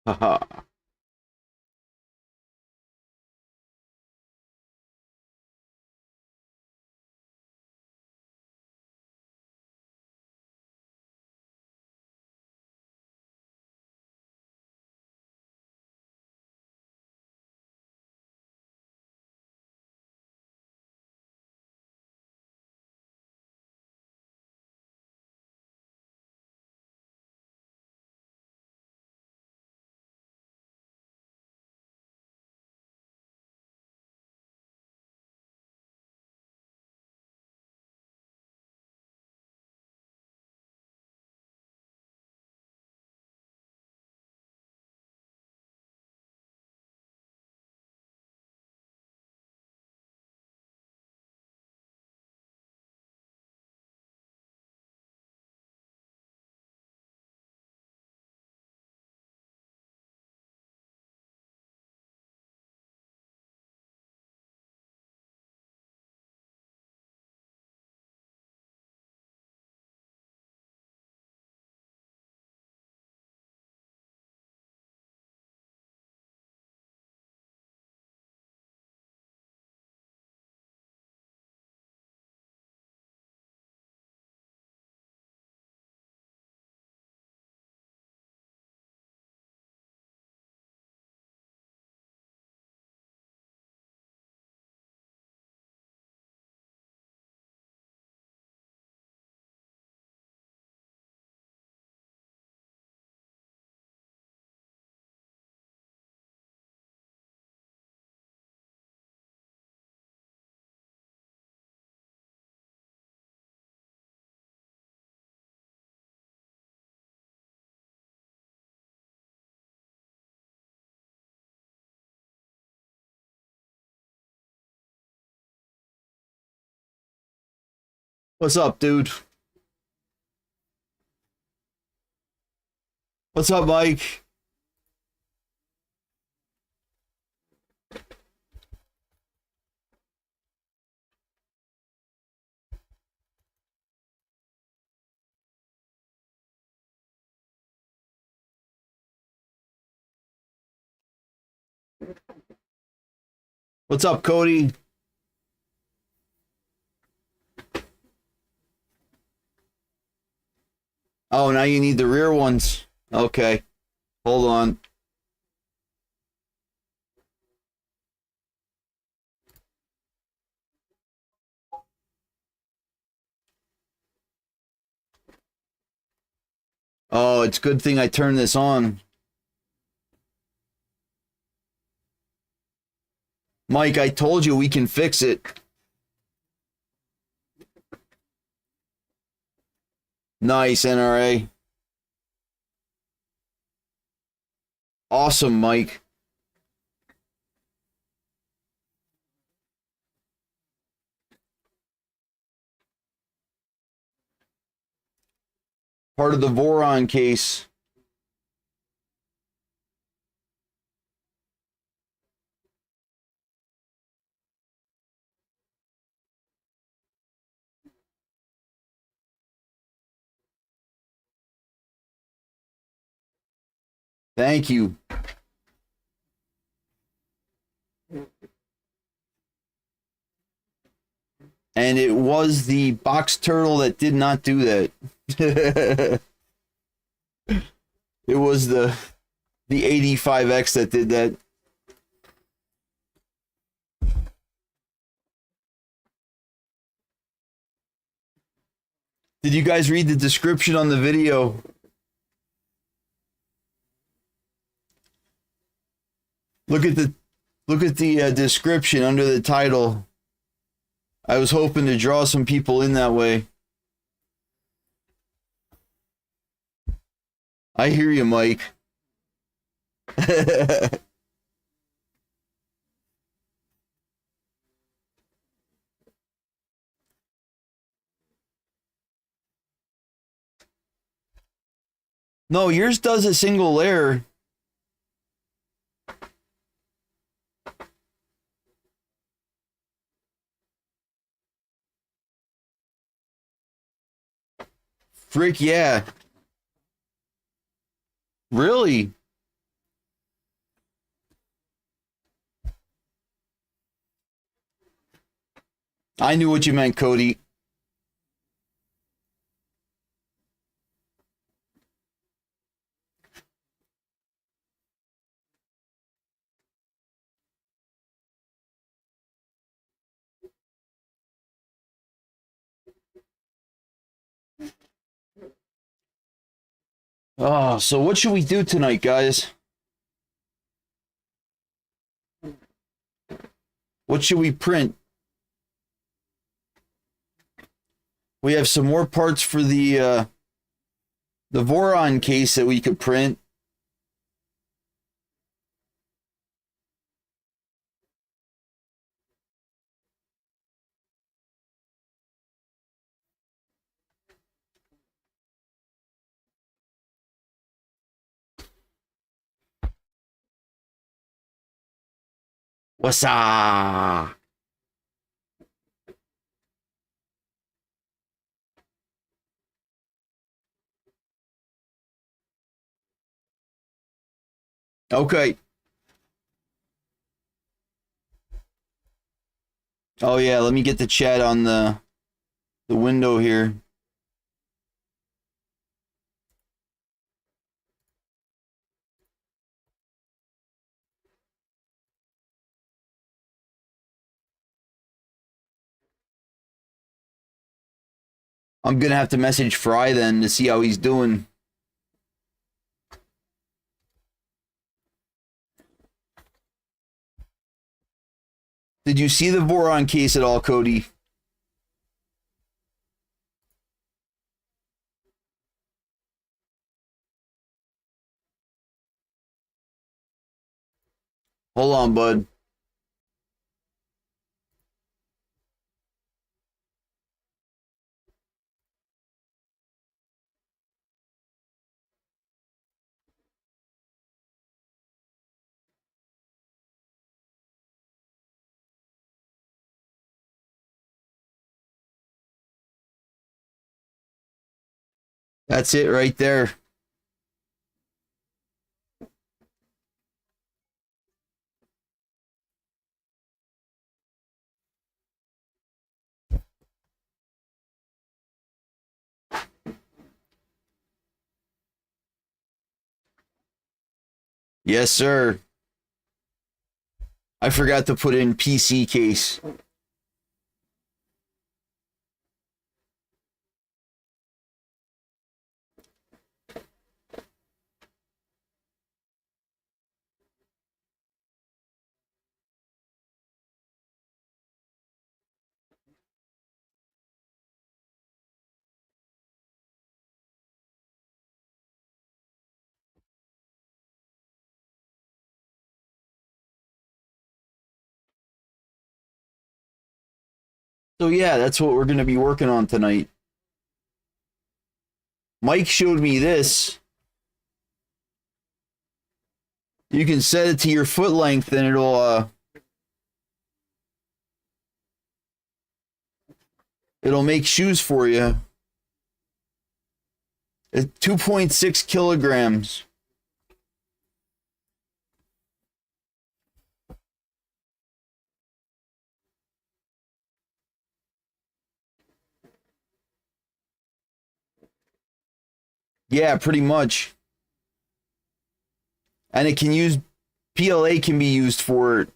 Haha. What's up, dude? What's up, Mike? What's up, Cody? Oh, now you need the rear ones. Okay, hold on. Oh, it's a good thing I turned this on. Mike, I told you we can fix it. Nice, NRA. Awesome, Mike. Part of the Voron case. Thank you. And it was the box turtle that did not do that. It was the 85X that did that. Did you guys read the description on the video? Look at the description under the title. I was hoping to draw some people in that way. I hear you, Mike. No, yours does a single layer. Frick, yeah. Really? I knew what you meant, Cody. Oh, so what should we do tonight, guys? What should we print? We have some more parts for the Voron case that we could print. Wassa! Okay. Oh yeah, let me get the chat on the window here. I'm gonna have to message Fry then to see how he's doing. Did you see the Voron case at all, Cody? Hold on, bud. That's it right there. Yes, sir. I forgot to put in PC case. So yeah, that's what we're going to be working on tonight. Mike showed me this. You can set it to your foot length and it'll make shoes for you. It's 2.6 kilograms. Yeah, pretty much. And it can use, PLA can be used for it.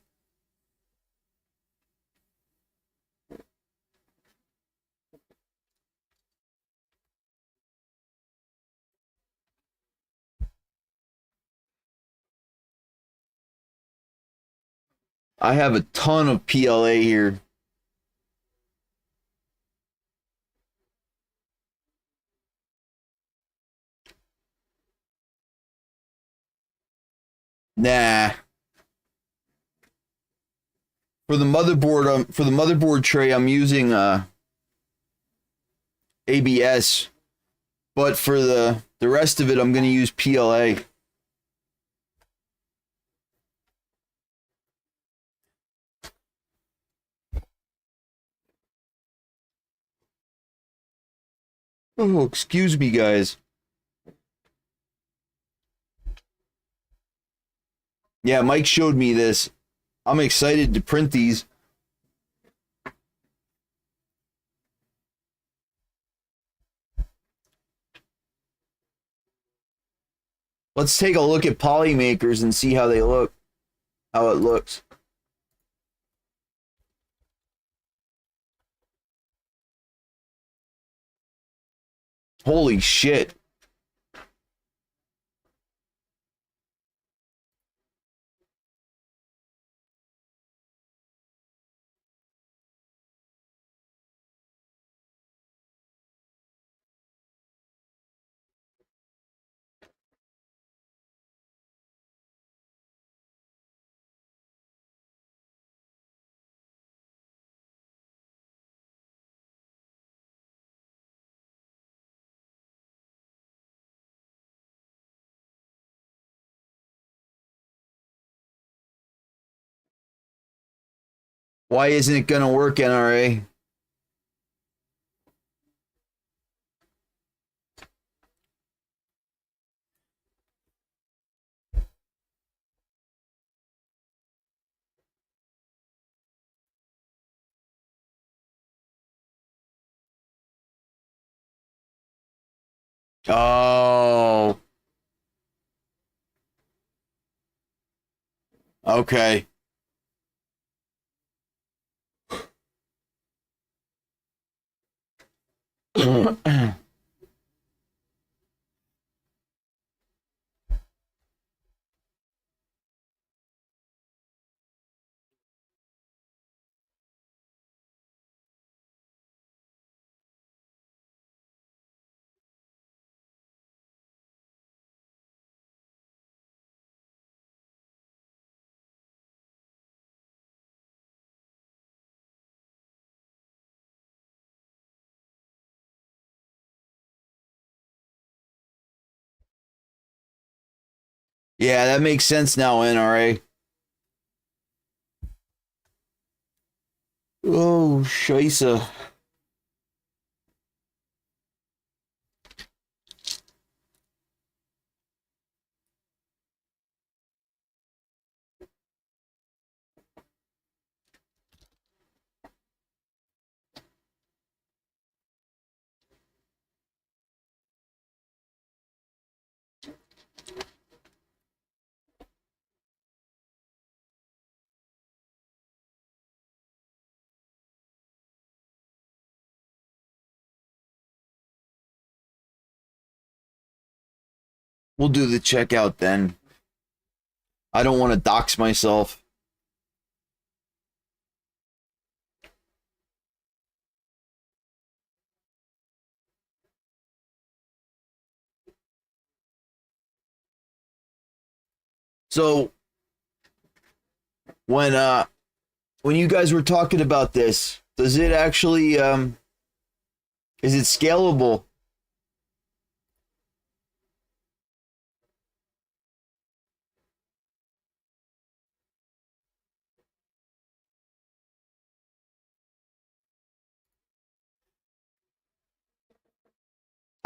I have a ton of PLA here. Nah. For the motherboard tray, I'm using ABS, but for the rest of it, I'm going to use PLA. Oh, excuse me, guys. Yeah, Mike showed me this. I'm excited to print these. Let's take a look at polymakers and see how they look. How it looks. Holy shit. Why isn't it gonna work, NRA? Oh. Okay. Yeah, that makes sense now, NRA. Oh, scheisse. We'll do the checkout then. I don't want to dox myself. So when you guys were talking about this, does it actually is it scalable?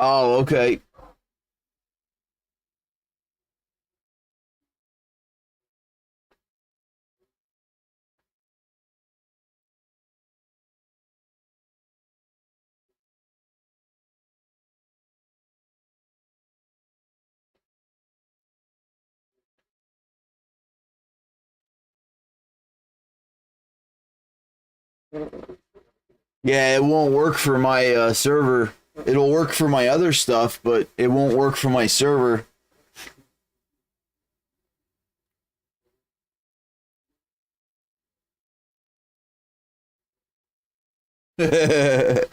Oh, okay. Yeah, it won't work for my server. It'll work for my other stuff, but it won't work for my server. I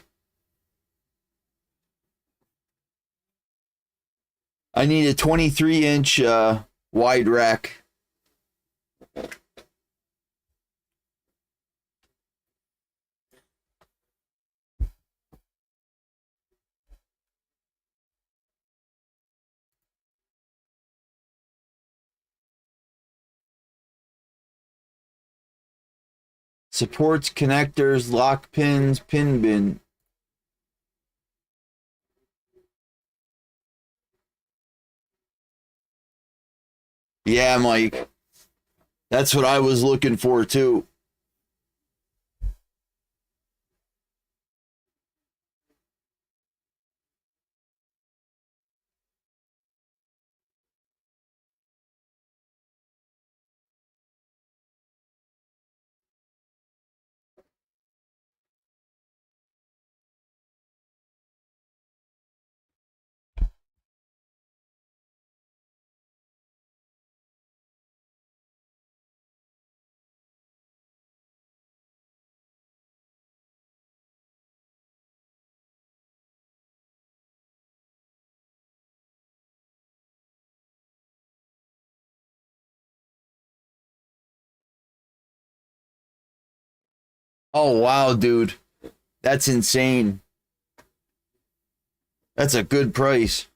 need a 23-inch wide rack. Supports connectors, lock pins, pin bin. Yeah, Mike. That's what I was looking for too. Oh, wow, dude. That's insane. That's a good price.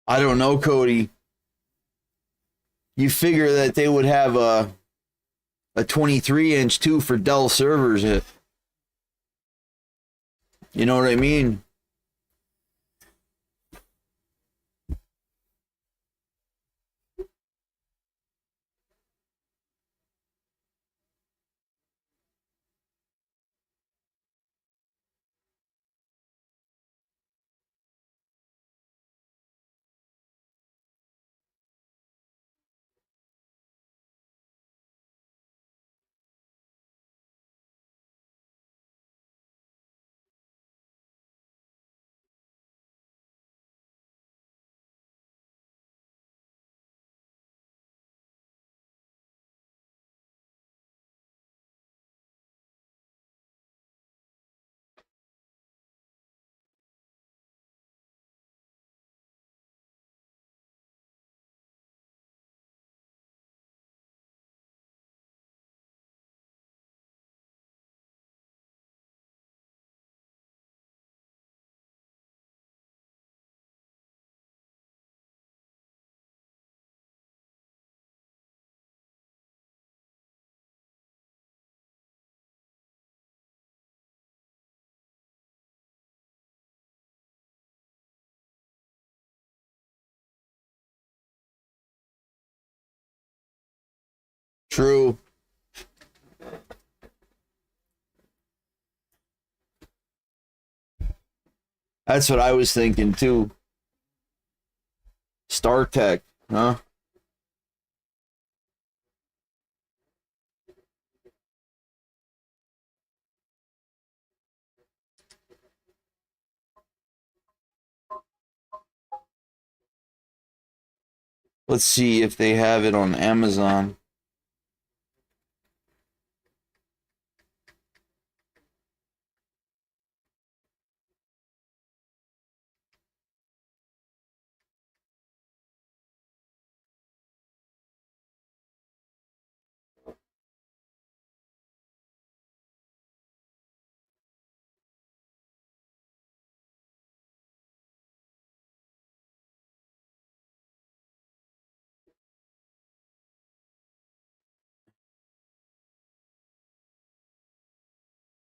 I don't know, Cody. You figure that they would have a 23-inch too for Dell servers. You know what I mean? True. That's what I was thinking too. StarTech, huh? Let's see if they have it on Amazon.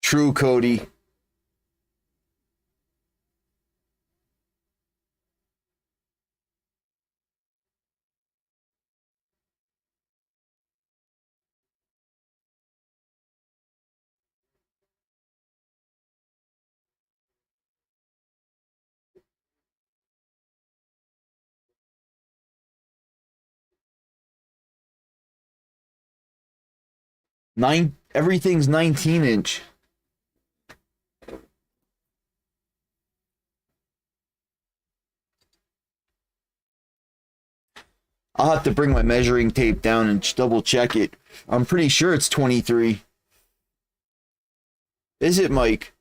True, Cody. Everything's 19-inch. I'll have to bring my measuring tape down and double check it. I'm pretty sure it's 23. Is it, Mike?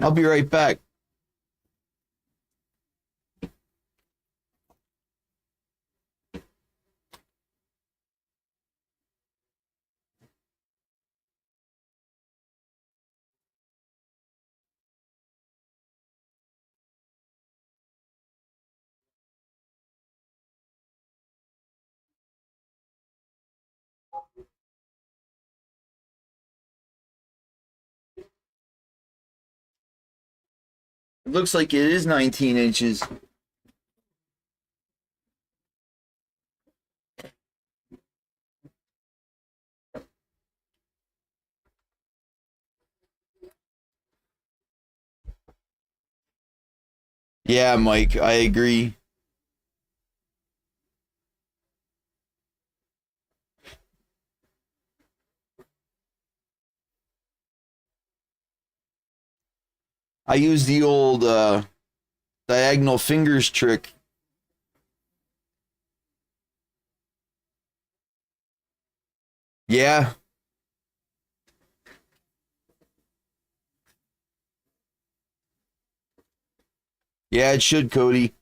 I'll be right back. It looks like it is 19 inches. Yeah, Mike, I agree. I use the old diagonal fingers trick. Yeah. Yeah, it should, Cody.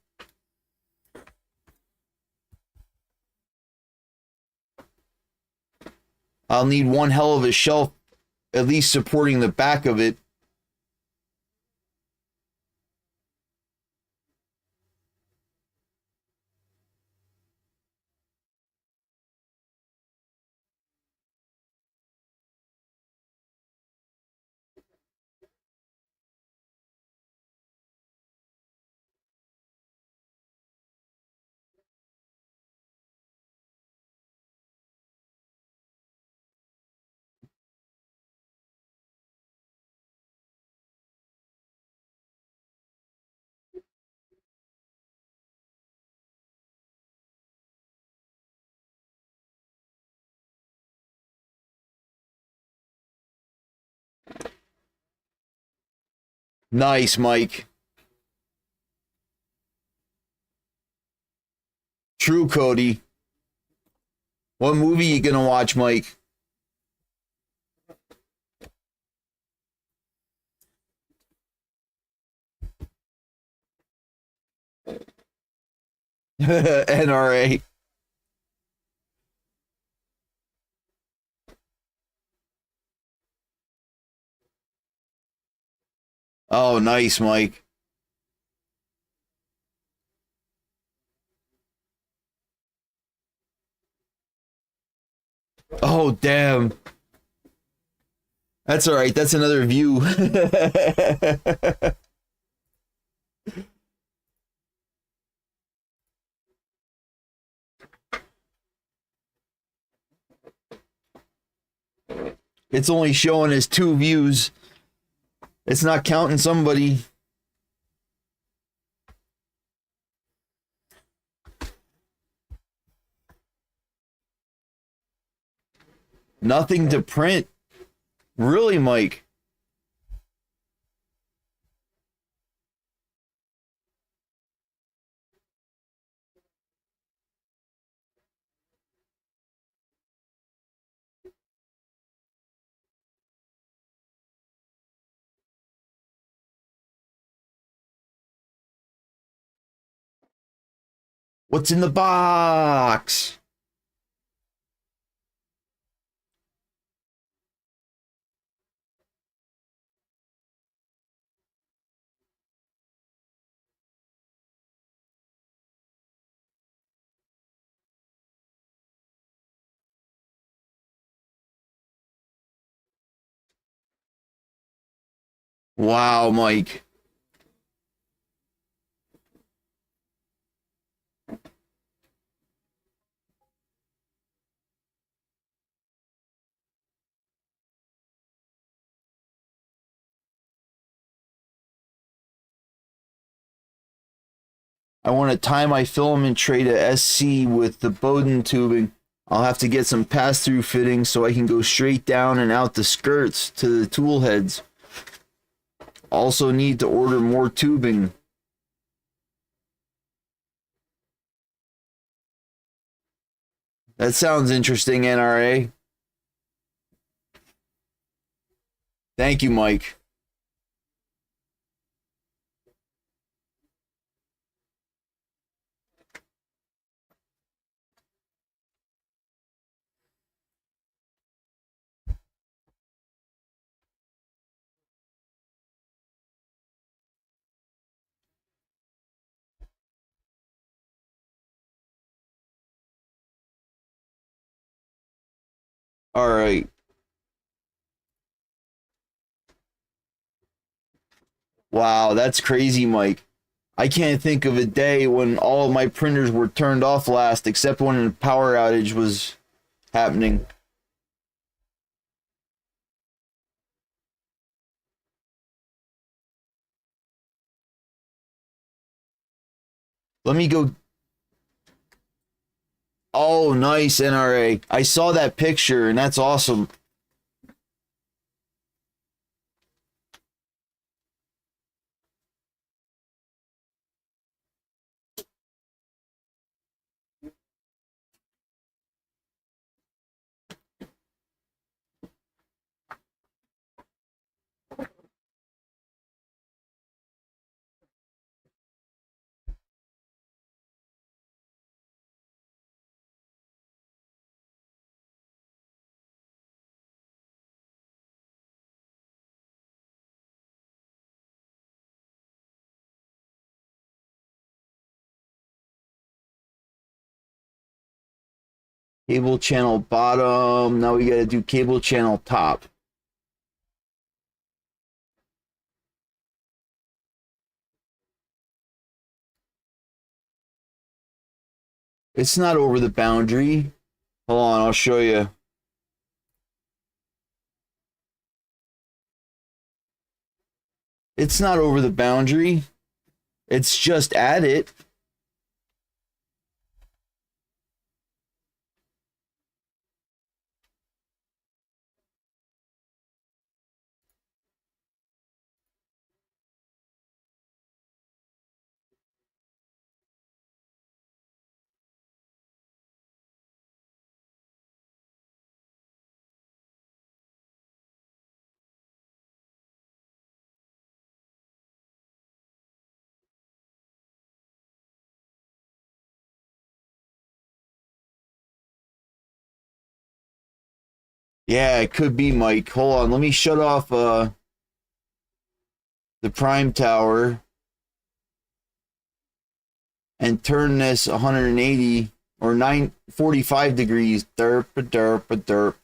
I'll need one hell of a shelf, at least supporting the back of it. Nice, Mike. True, Cody. What movie you gonna watch, Mike? NRA. Oh, nice, Mike. Oh, damn. That's all right. That's another view. It's only showing as 2 views. It's not counting somebody. Nothing to print. Really, Mike? What's in the box? Wow, Mike. I want to tie my filament tray to SC with the Bowden tubing. I'll have to get some pass-through fittings so I can go straight down and out the skirts to the tool heads. Also need to order more tubing. That sounds interesting, NRA. Thank you, Mike. All right. Wow, that's crazy, Mike. I can't think of a day when all of my printers were turned off last, except when a power outage was happening. Let me go. Oh, nice, NRA. I saw that picture, and that's awesome. Cable channel bottom. Now we got to do cable channel top. It's not over the boundary. Hold on, I'll show you. It's not over the boundary. It's just at it. Yeah, it could be, Mike. Hold on, let me shut off the prime tower and turn this 180 or 945 degrees. Derp a derp a derp.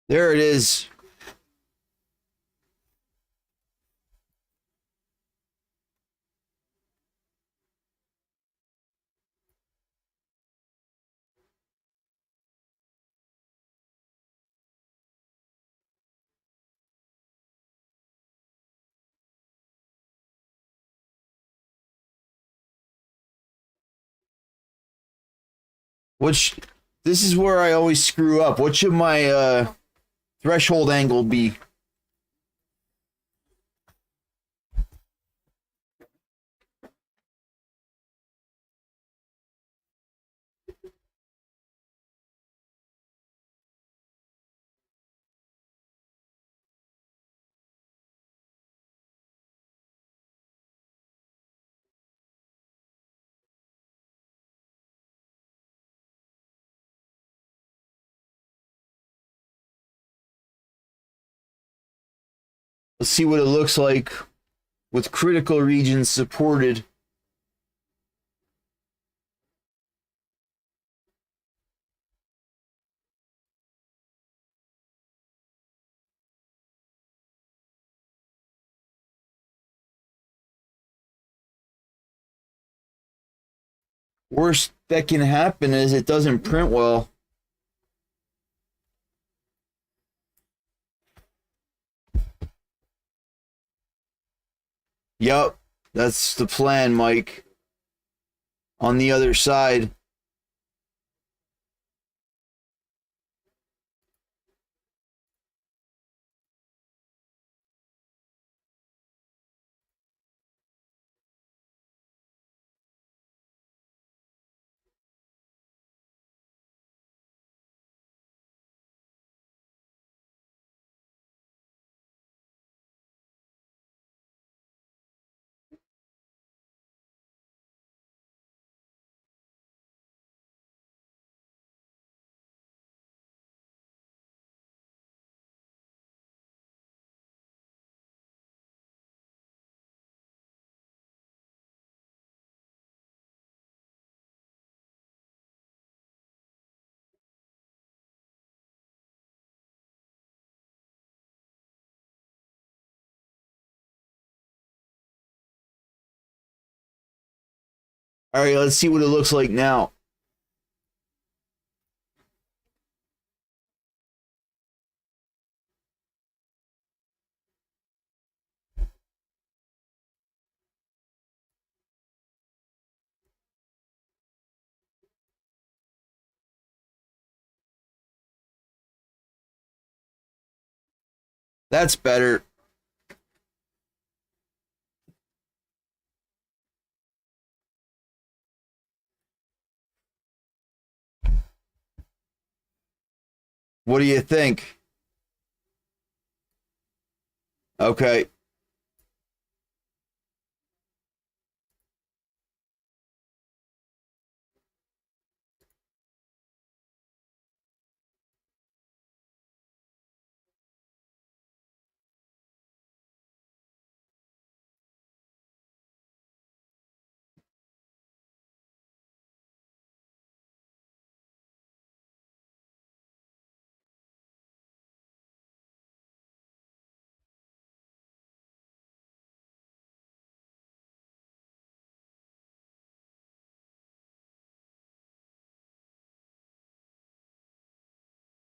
There it is. Which, this is where I always screw up. What should my threshold angle be? Let's see what it looks like with critical regions supported. Worst that can happen is it doesn't print well. Yup, that's the plan, Mike. On the other side. All right, let's see what it looks like now. That's better. What do you think? Okay.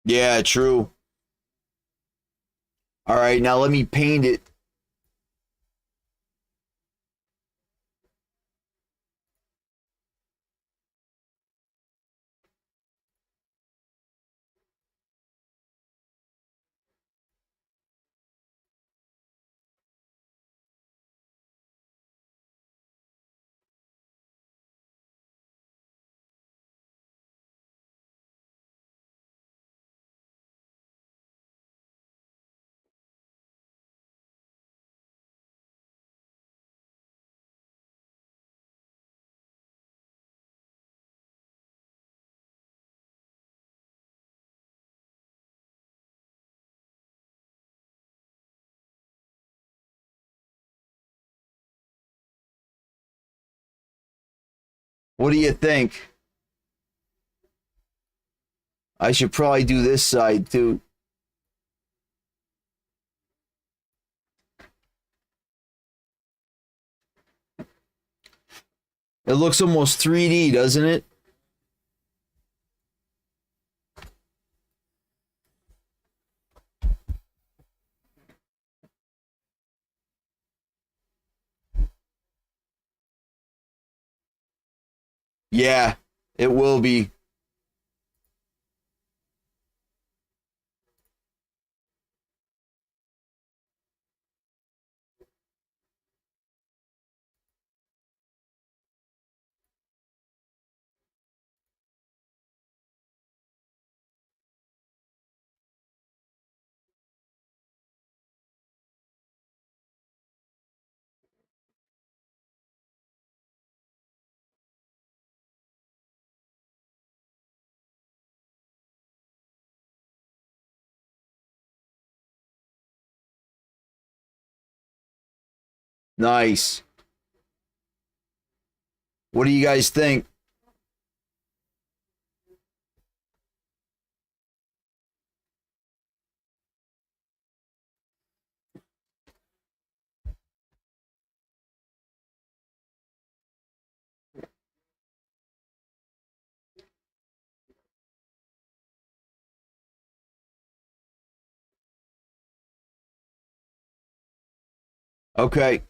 Yeah, true. All right, now let me paint it. What do you think? I should probably do this side too. It looks almost 3D, doesn't it? Yeah, it will be. Nice. What do you guys think? Okay.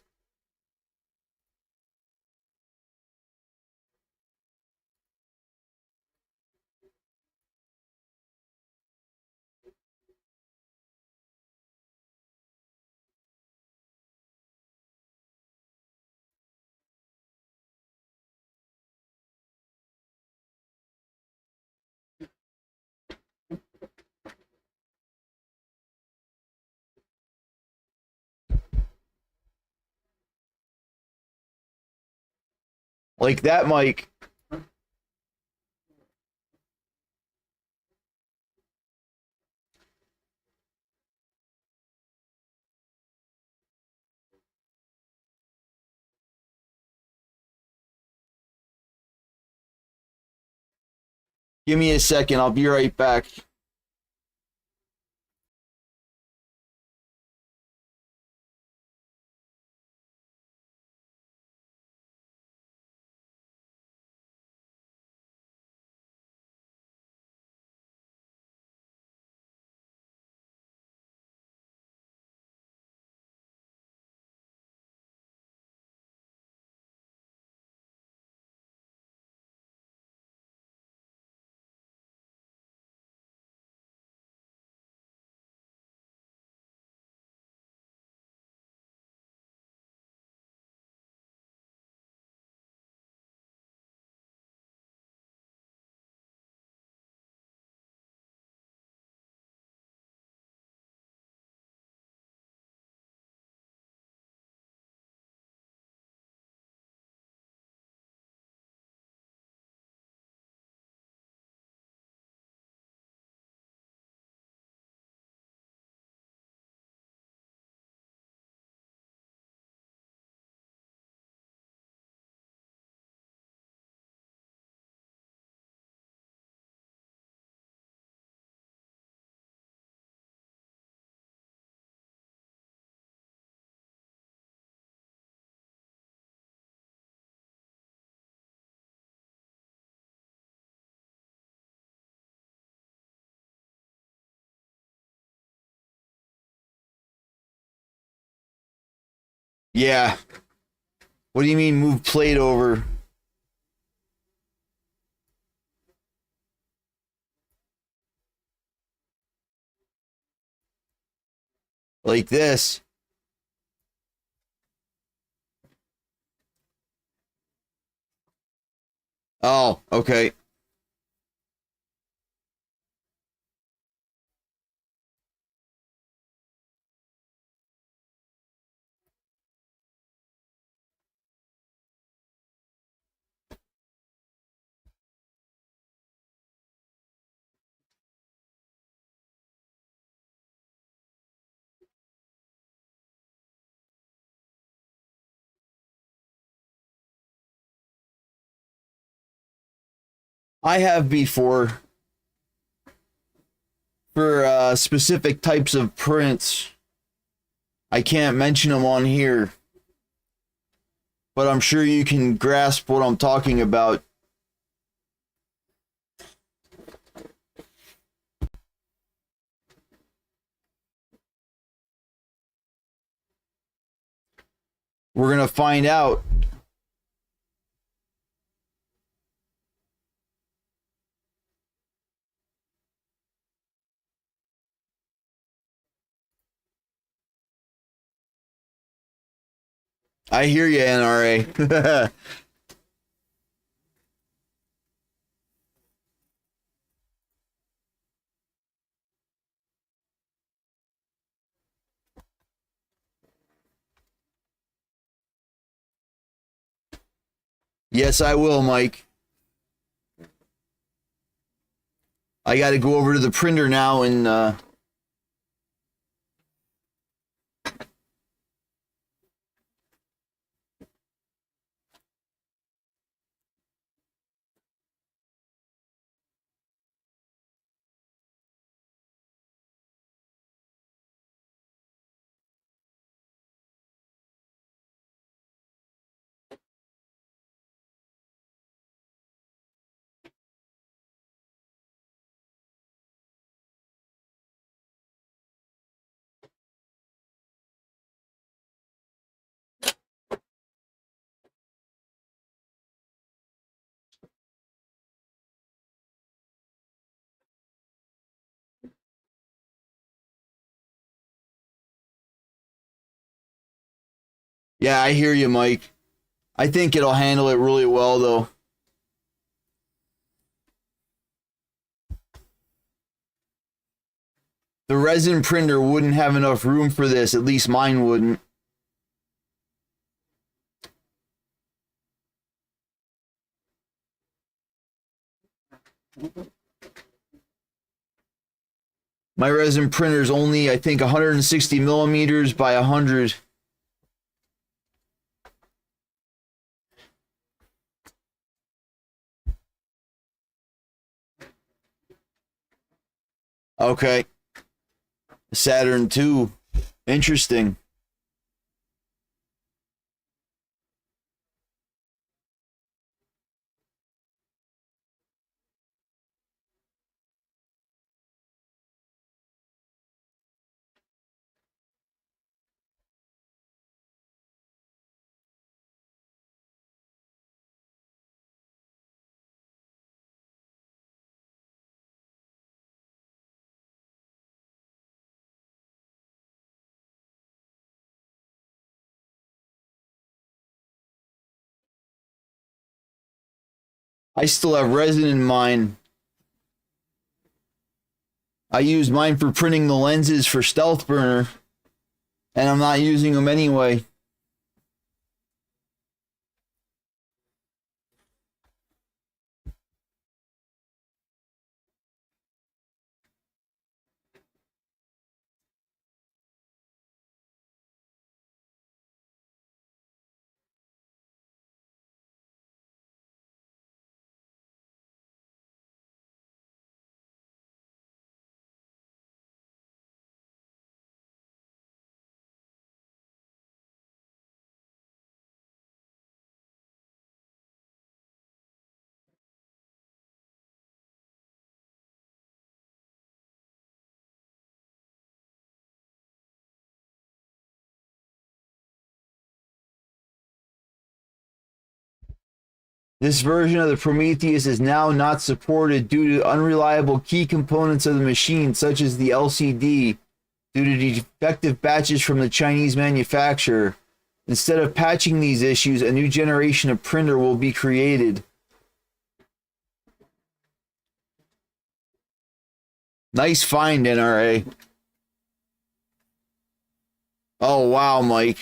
Like that, Mike. Give me a second. I'll be right back. Yeah. What do you mean move plate over? Like this? Oh, okay. I have before for specific types of prints. I can't mention them on here, but I'm sure you can grasp what I'm talking about. We're going to find out. I hear you, NRA. Yes, I will, Mike. I got to go over to the printer now and yeah, I hear you, Mike. I think it'll handle it really well, though. The resin printer wouldn't have enough room for this. At least mine wouldn't. My resin printer is only, I think, 160 millimeters by 100. Okay. Saturn 2. Interesting. I still have resin in mine. I use mine for printing the lenses for Stealth Burner, and I'm not using them anyway. This version of the Prometheus is now not supported due to unreliable key components of the machine, such as the LCD, due to defective batches from the Chinese manufacturer. Instead of patching these issues, a new generation of printer will be created. Nice find, NRA. Oh, wow, Mike.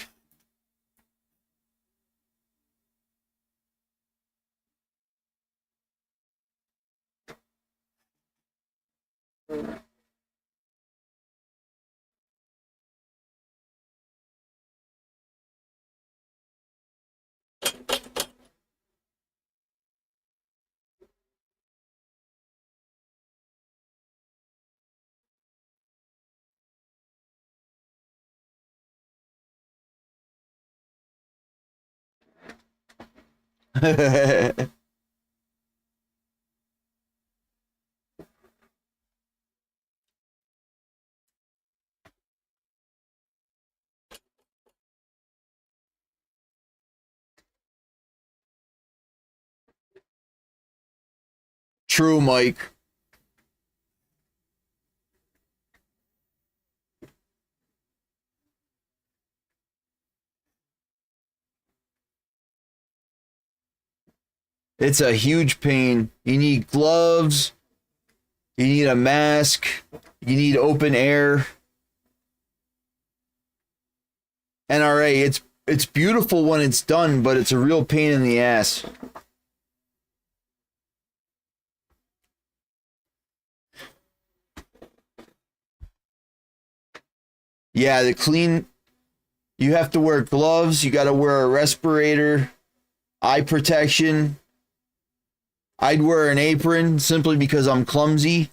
True, Mike. It's a huge pain. You need gloves. You need a mask. You need open air. NRA, it's beautiful when it's done, but it's a real pain in the ass. Yeah, the clean, you have to wear gloves, you got to wear a respirator, eye protection. I'd wear an apron simply because I'm clumsy.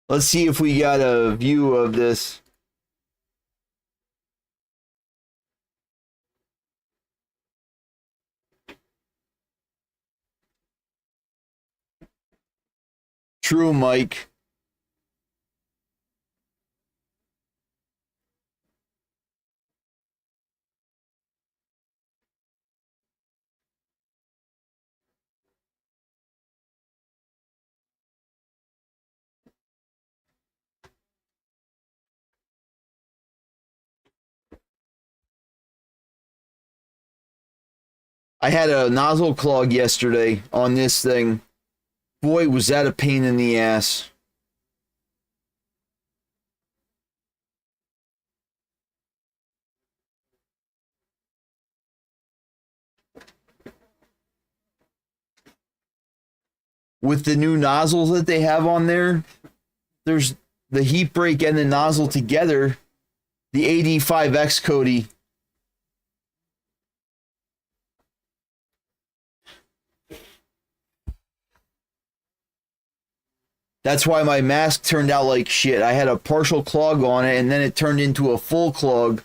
Let's see if we got a view of this. True, Mike. I had a nozzle clog yesterday on this thing. Boy, was that a pain in the ass. With the new nozzles that they have on there, there's the heat break and the nozzle together, the AD5X Cody. That's why my mask turned out like shit. I had a partial clog on it, and then it turned into a full clog.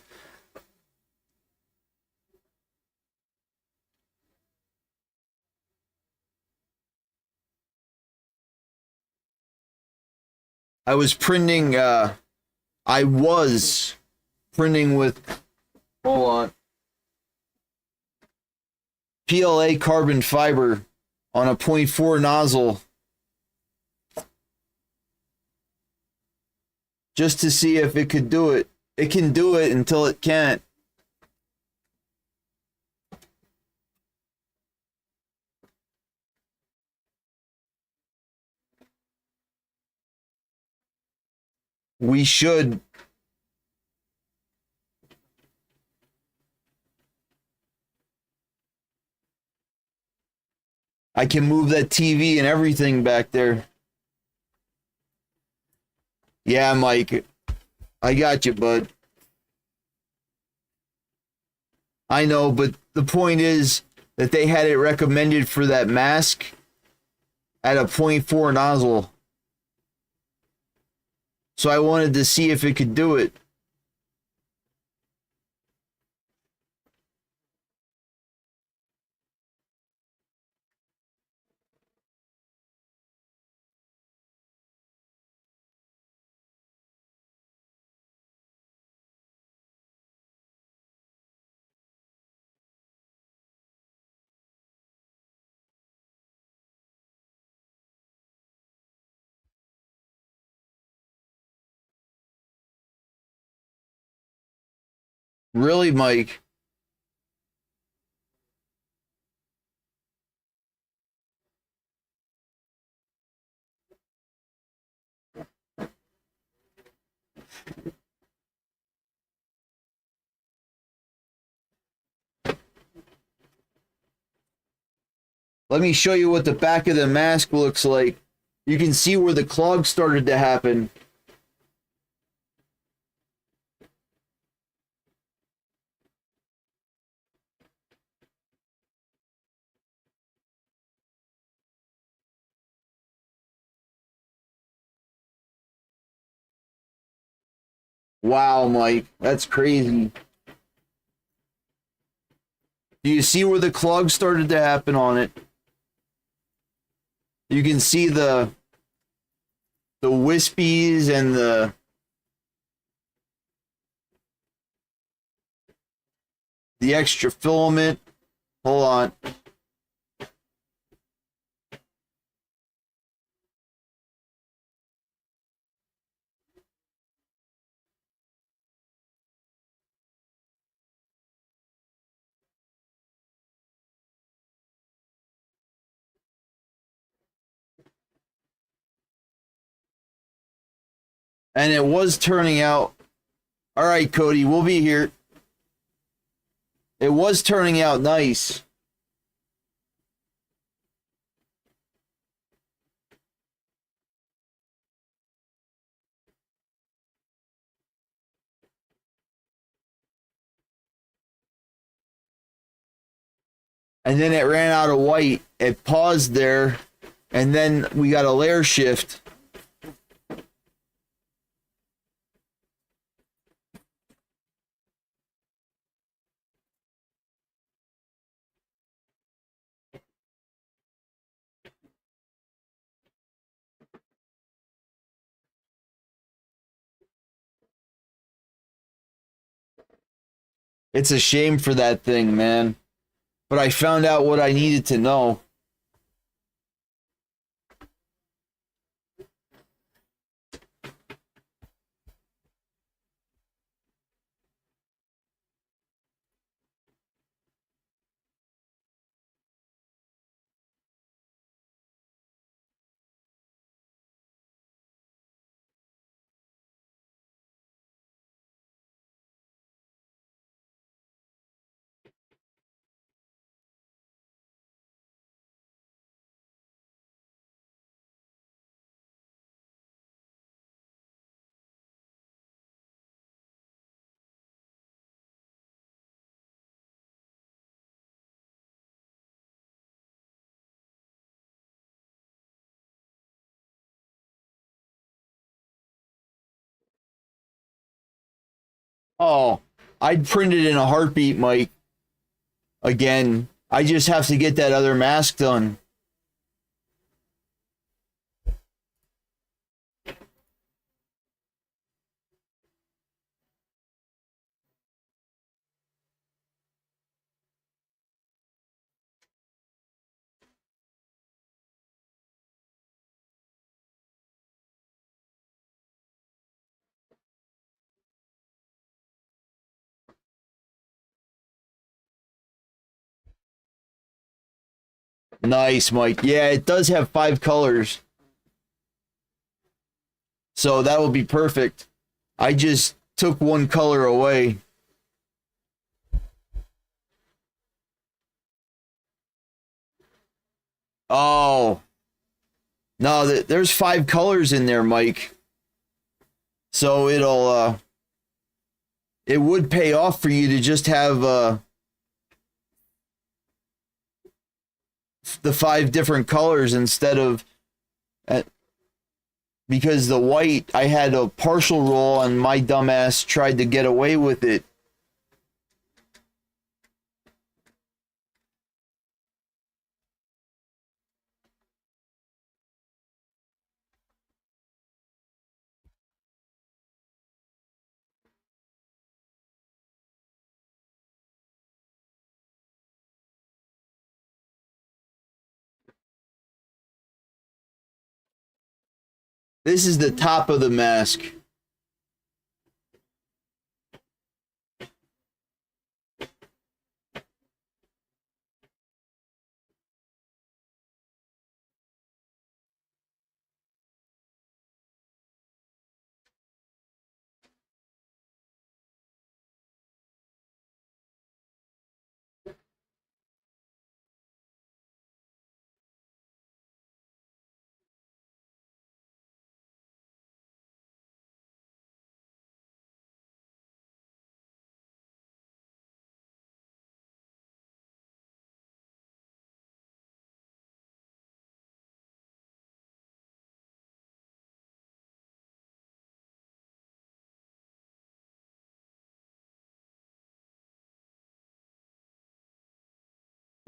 I was printing with, hold on, PLA carbon fiber on a 0.4 nozzle just to see if it could do it. It can do it until it can't. We should. I can move that TV and everything back there. Yeah, Mike. I got you, bud. I know, but the point is that they had it recommended for that mask at a 0.4 nozzle. So I wanted to see if it could do it. Really, Mike? Let me show you what the back of the mask looks like. You can see where the clog started to happen. Wow, Mike, that's crazy. Do you see where the clog started to happen on it? You can see the wispies and the extra filament. Hold on. And it was turning out. All right, Cody, we'll be here. It was turning out nice. And then it ran out of white. It paused there, and then we got a layer shift. It's a shame for that thing, man. But I found out what I needed to know. Oh, I'd print it in a heartbeat, Mike. Again, I just have to get that other mask done. Nice, Mike. Yeah, it does have 5 colors. So that will be perfect. I just took one color away. Oh. No, there's 5 colors in there, Mike. So it would pay off for you to just have the 5 different colors instead of because the white, I had a partial roll and my dumbass tried to get away with it. This is the top of the mask.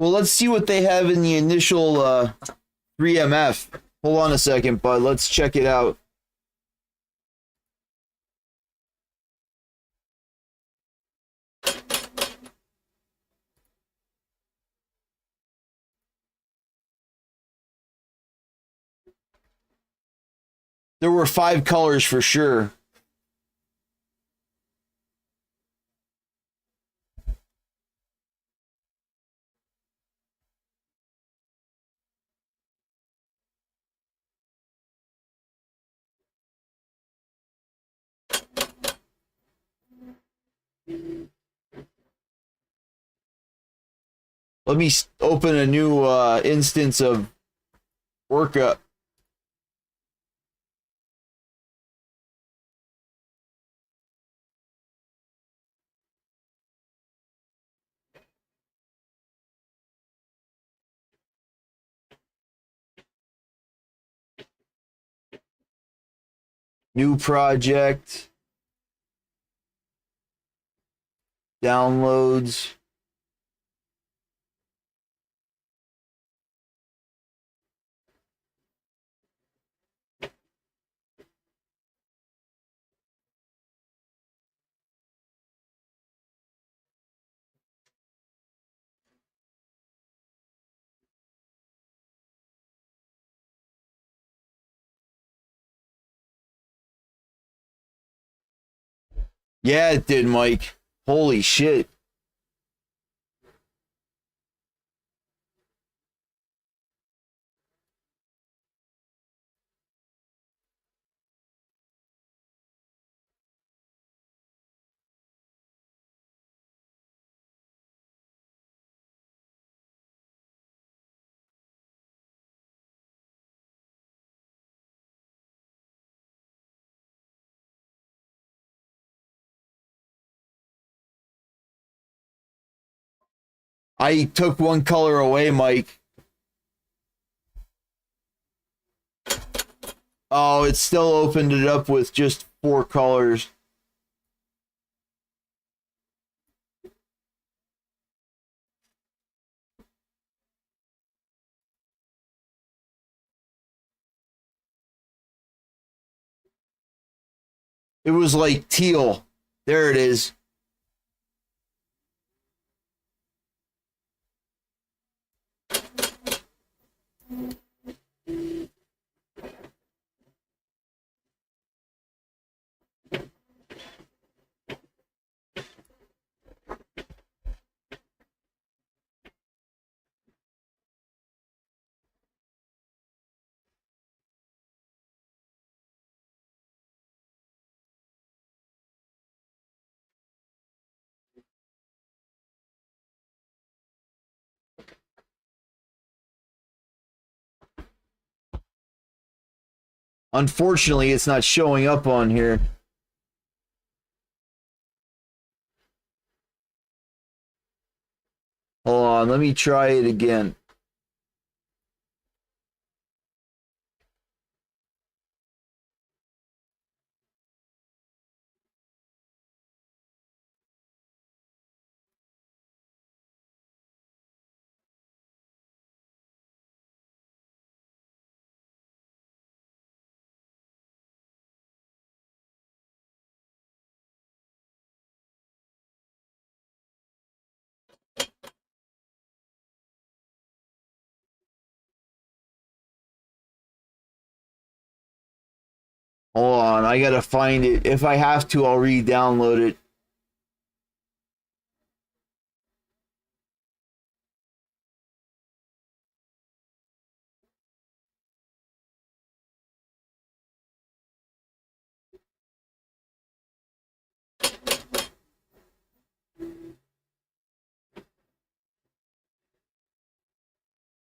Well, let's see what they have in the initial 3MF. Hold on a second, bud. Let's check it out. There were 5 colors for sure. Let me open a new instance of workup. New project. Downloads. Yeah, it did, Mike. Holy shit. I took one color away, Mike. Oh, it still opened it up with just 4 colors. It was like teal. There it is. Unfortunately, it's not showing up on here. Hold on, let me try it again. Hold on, I gotta find it. If I have to, I'll re-download it.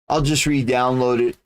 I'll just re-download it.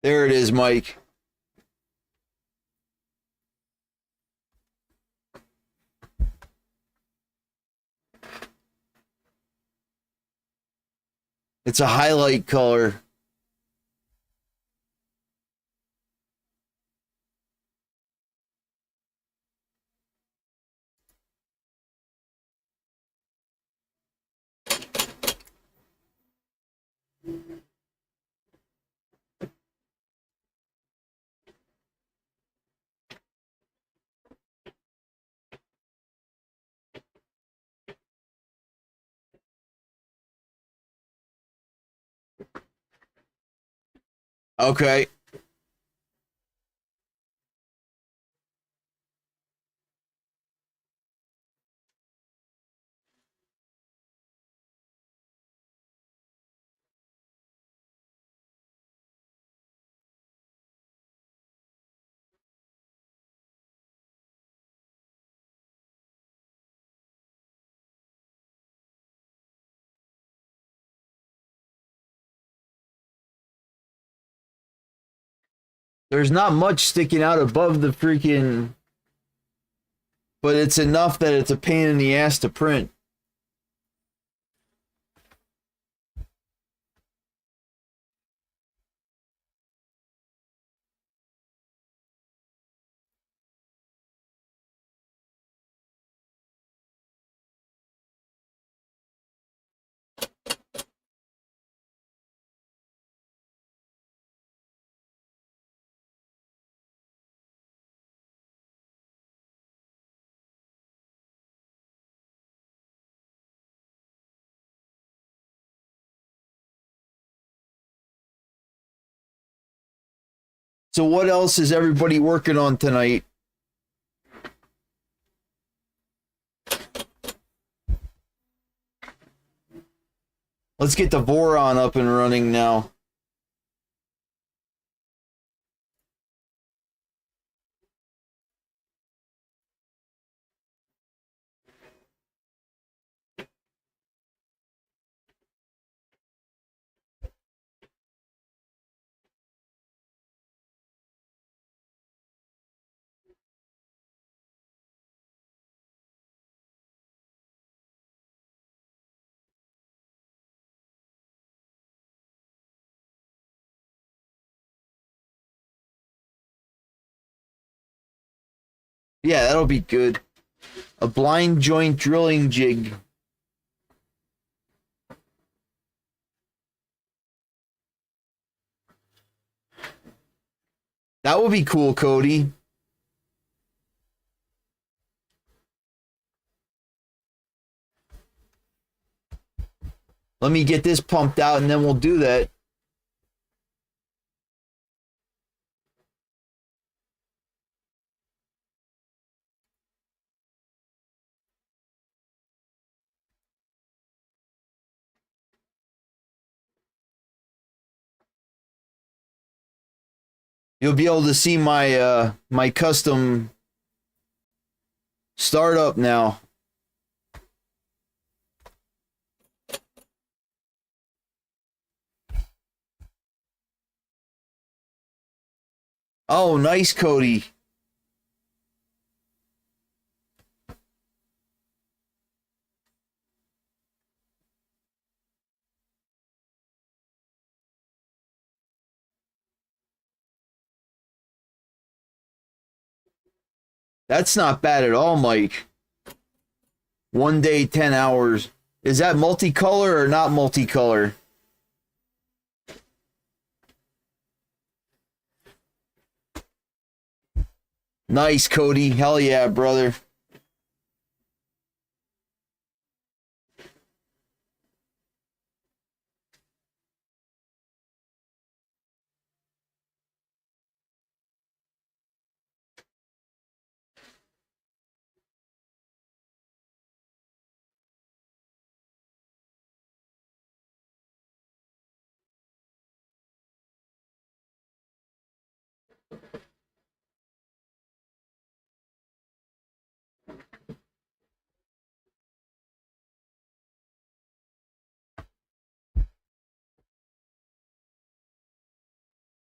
There it is, Mike. It's a highlight color. Okay. There's not much sticking out above the freaking, but it's enough that it's a pain in the ass to print. So what else is everybody working on tonight? Let's get the Voron up and running now. Yeah, that'll be good. A blind joint drilling jig. That would be cool, Cody. Let me get this pumped out and then we'll do that. You'll be able to see my my custom startup now. Oh, nice, Cody. That's not bad at all, Mike. 1 day, 10 hours. Is that multicolor or not multicolor? Nice, Cody. Hell yeah, brother.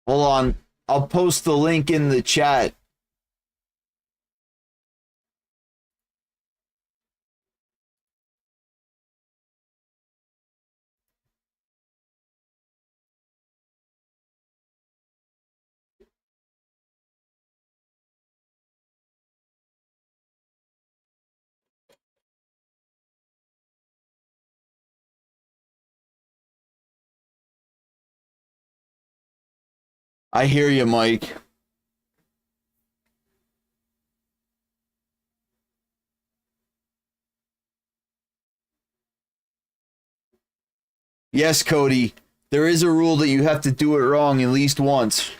Hold on. I'll post the link in the chat. I hear you, Mike. Yes, Cody. There is a rule that you have to do it wrong at least once.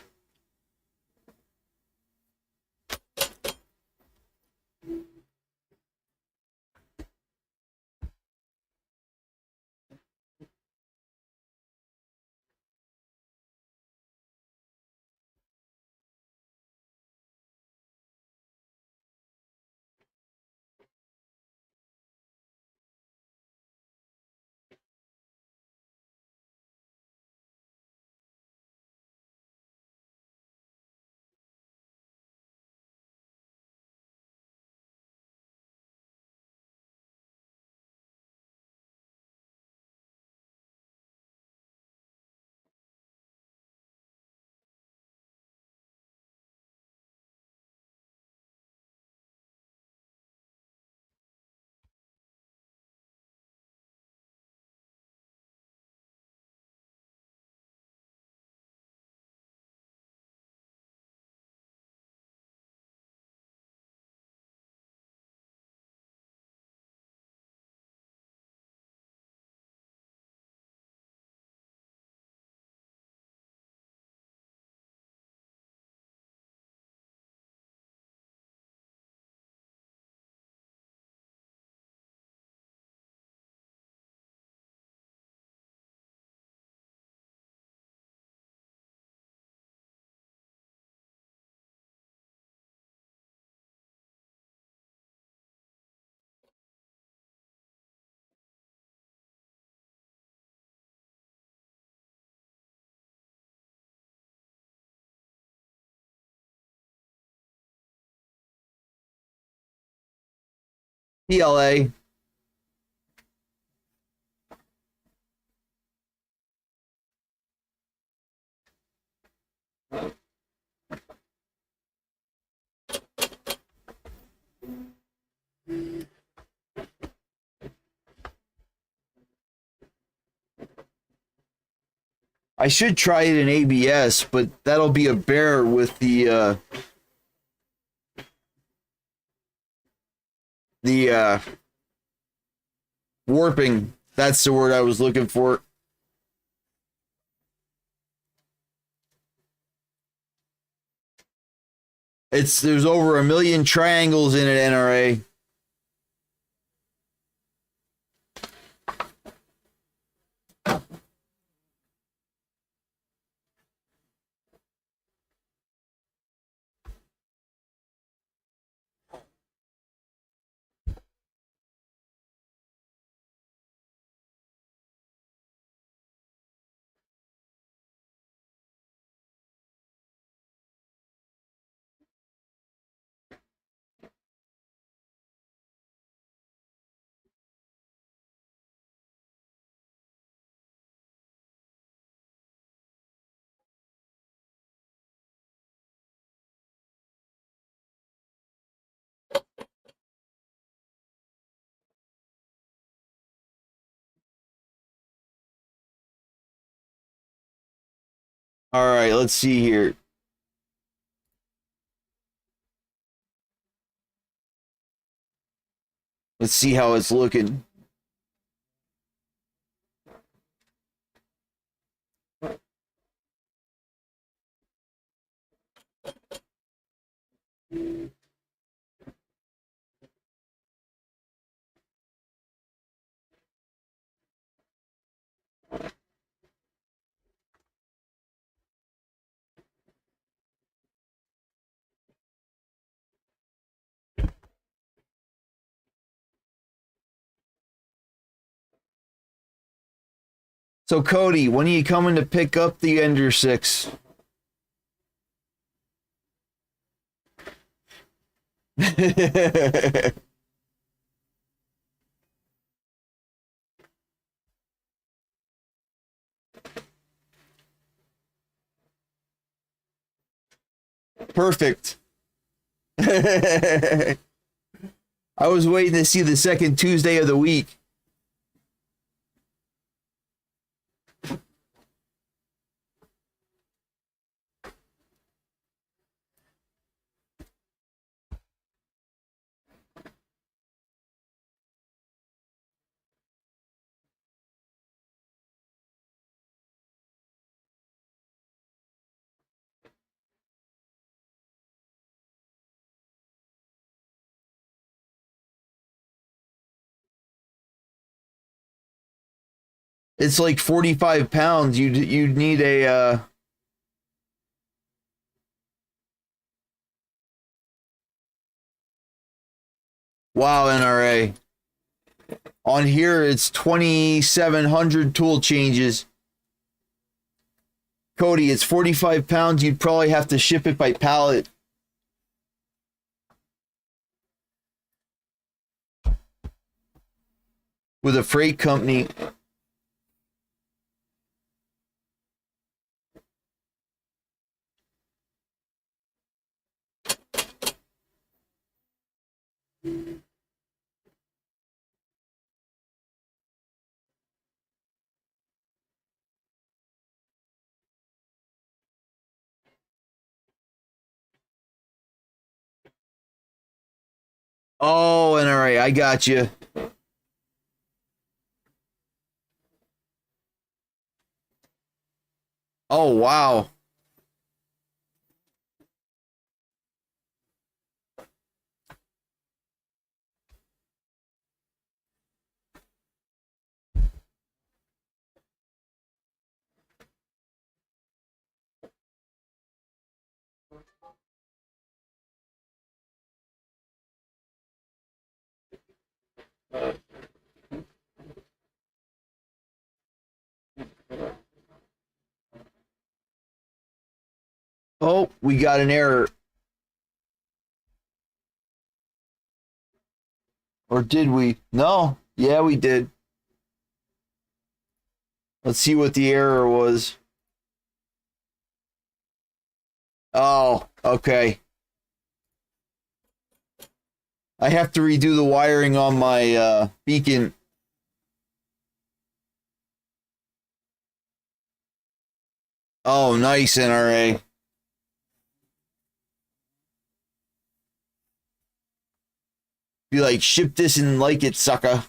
PLA. I should try it in ABS, but that'll be a bear with the warping. That's the word I was looking for. There's over 1 million triangles in it, NRA. All right, let's see here. Let's see how it's looking. So Cody, when are you coming to pick up the Ender 6? Perfect. I was waiting to see the second Tuesday of the week. It's like 45 pounds. You'd need a wow, NRA. On here it's 2,700 tool changes. Cody, it's 45 pounds. You'd probably have to ship it by pallet. With a freight company. Oh, NRA, I got you. Oh, wow. Oh, we got an error. Or did we? No. Yeah, we did. Let's see what the error was. Oh, okay. I have to redo the wiring on my beacon. Oh, nice, NRA. Be like, ship this and like it, sucker.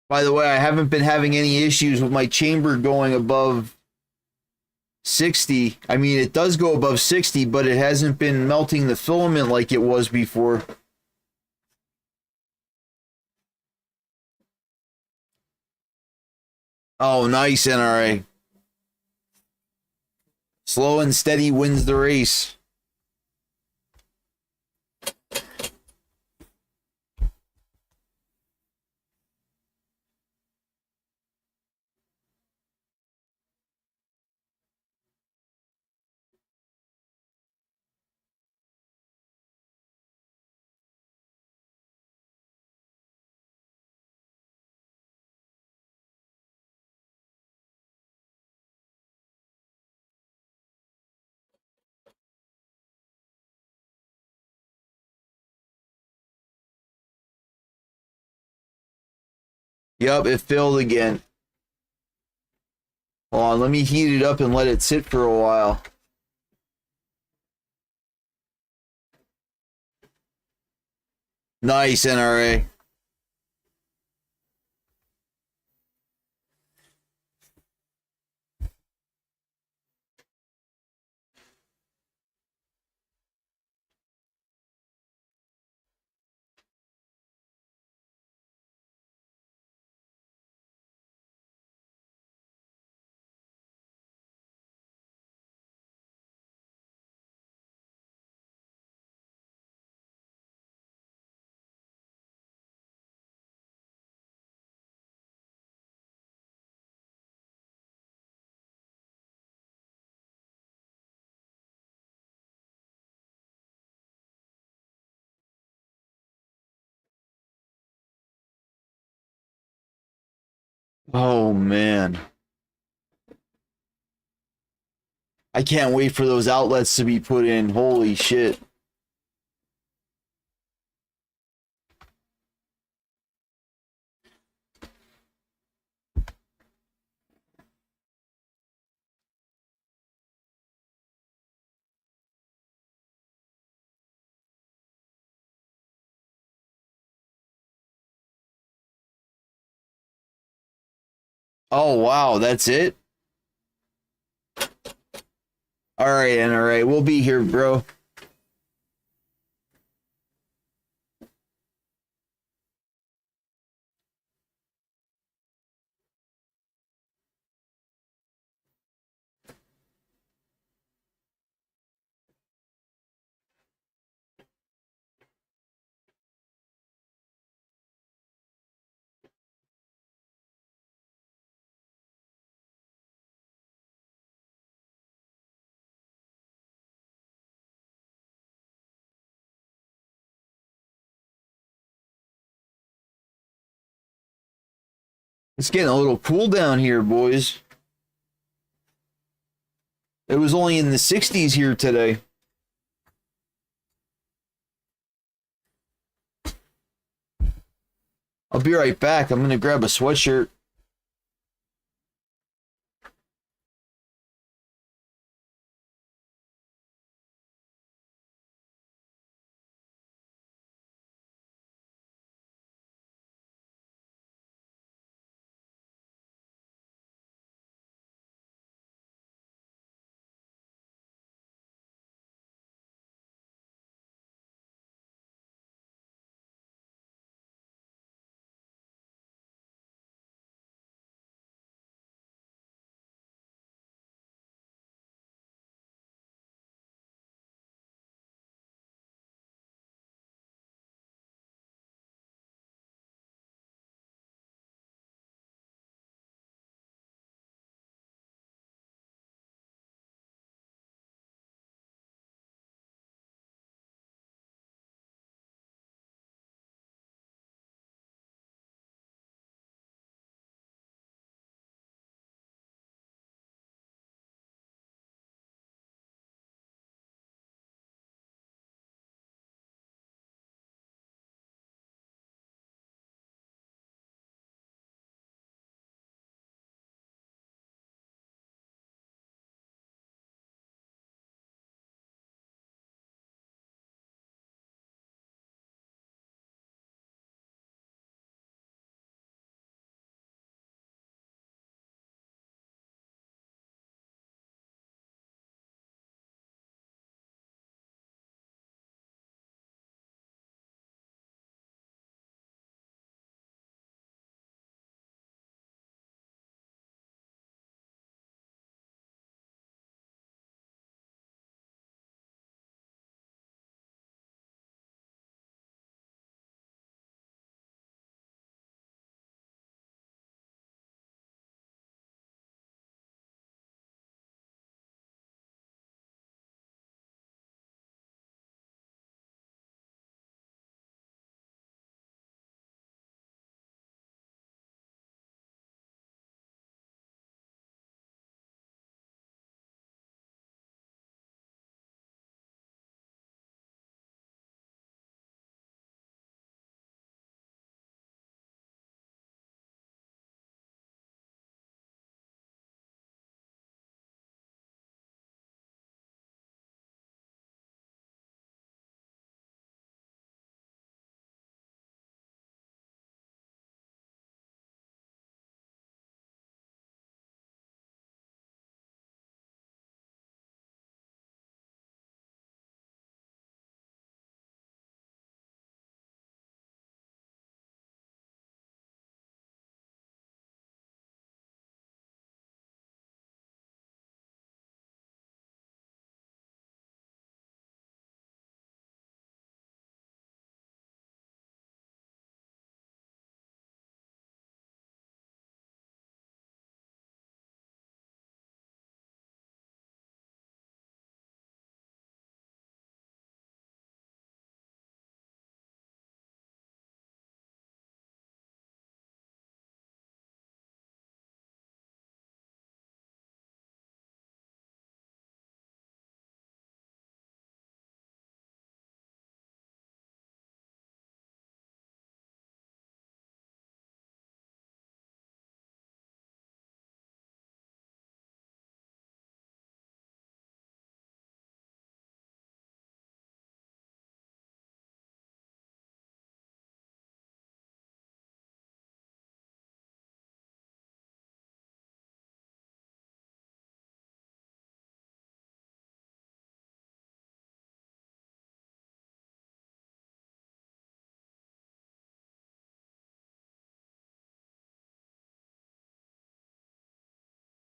By the way, I haven't been having any issues with my chamber going above 60. I mean, it does go above 60, but it hasn't been melting the filament like it was before. Oh, nice, NRA. Slow and steady wins the race. Yup, it filled again. Hold on, let me heat it up and let it sit for a while. Nice, NRA. Oh, man. I can't wait for those outlets to be put in. Holy shit. Oh, wow, that's it? Alright, NRA, we'll be here, bro. It's getting a little cool down here, boys. It was only in the 60s here today. I'll be right back. I'm gonna grab a sweatshirt.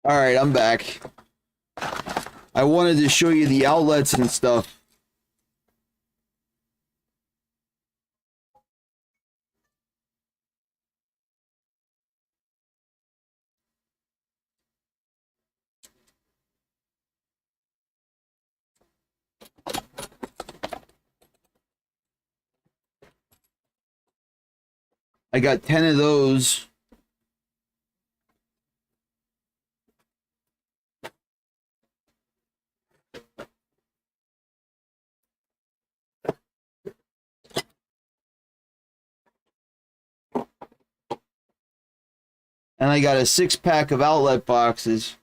All right, I'm back. I wanted to show you the outlets and stuff. I got 10 of those. And I got a 6-pack of outlet boxes.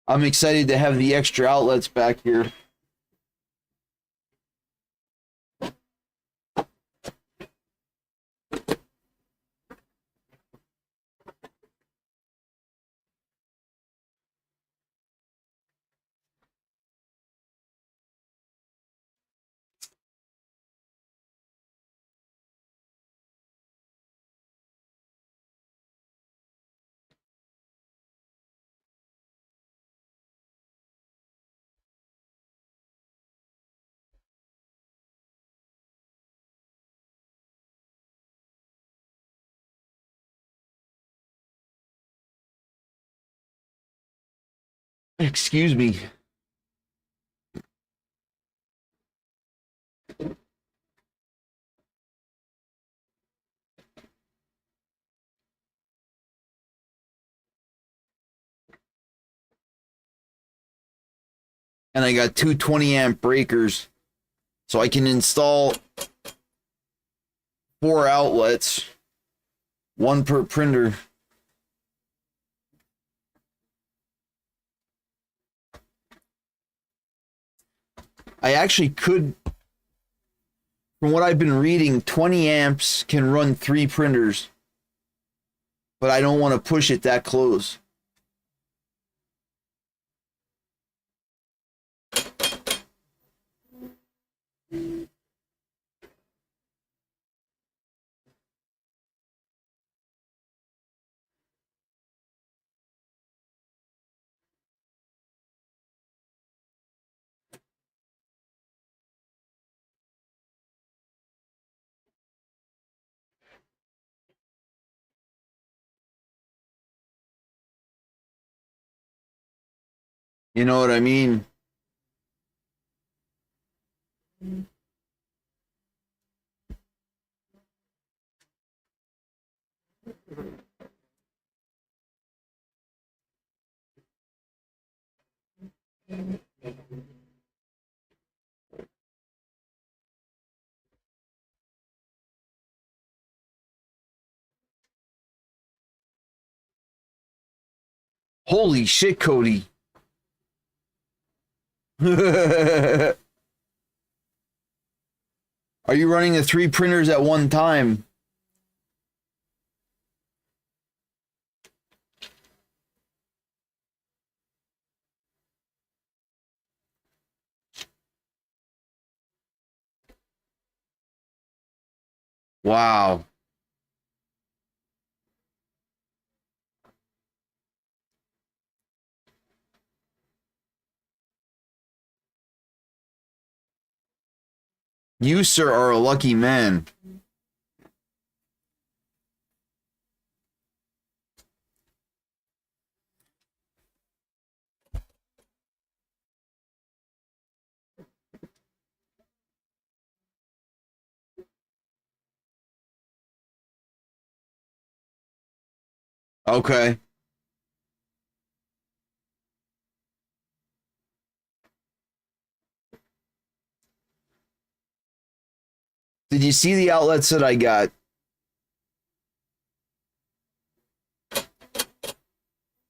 I'm excited to have the extra outlets back here. Excuse me. And I got two 20-amp breakers, so I can install 4 outlets, 1 per printer. I actually could, from what I've been reading, 20 amps can run 3 printers, but I don't want to push it that close. You know what I mean? Holy shit, Cody. Are you running the 3 printers at one time? Wow. You, sir, are a lucky man. Okay. Did you see the outlets that I got?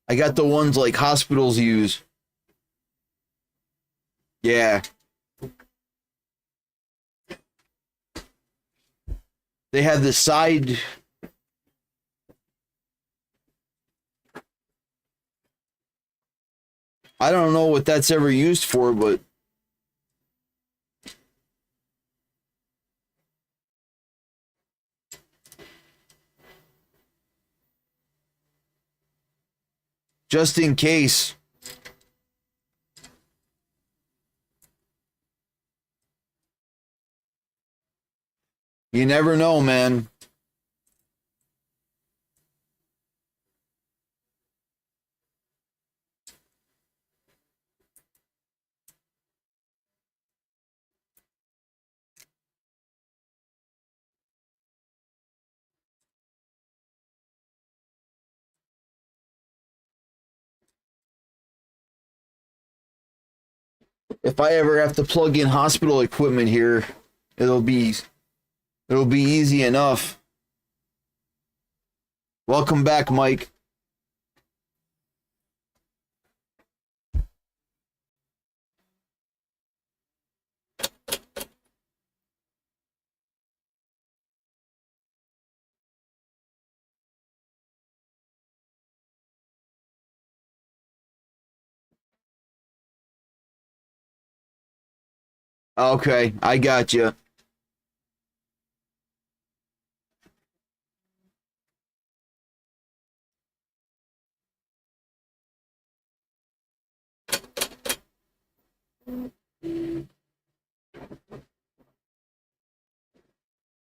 I got the ones like hospitals use. Yeah. They have the side. I don't know what that's ever used for, but just in case. You never know, man. If I ever have to plug in hospital equipment here, it'll be easy enough. Welcome back, Mike. Okay, I got you.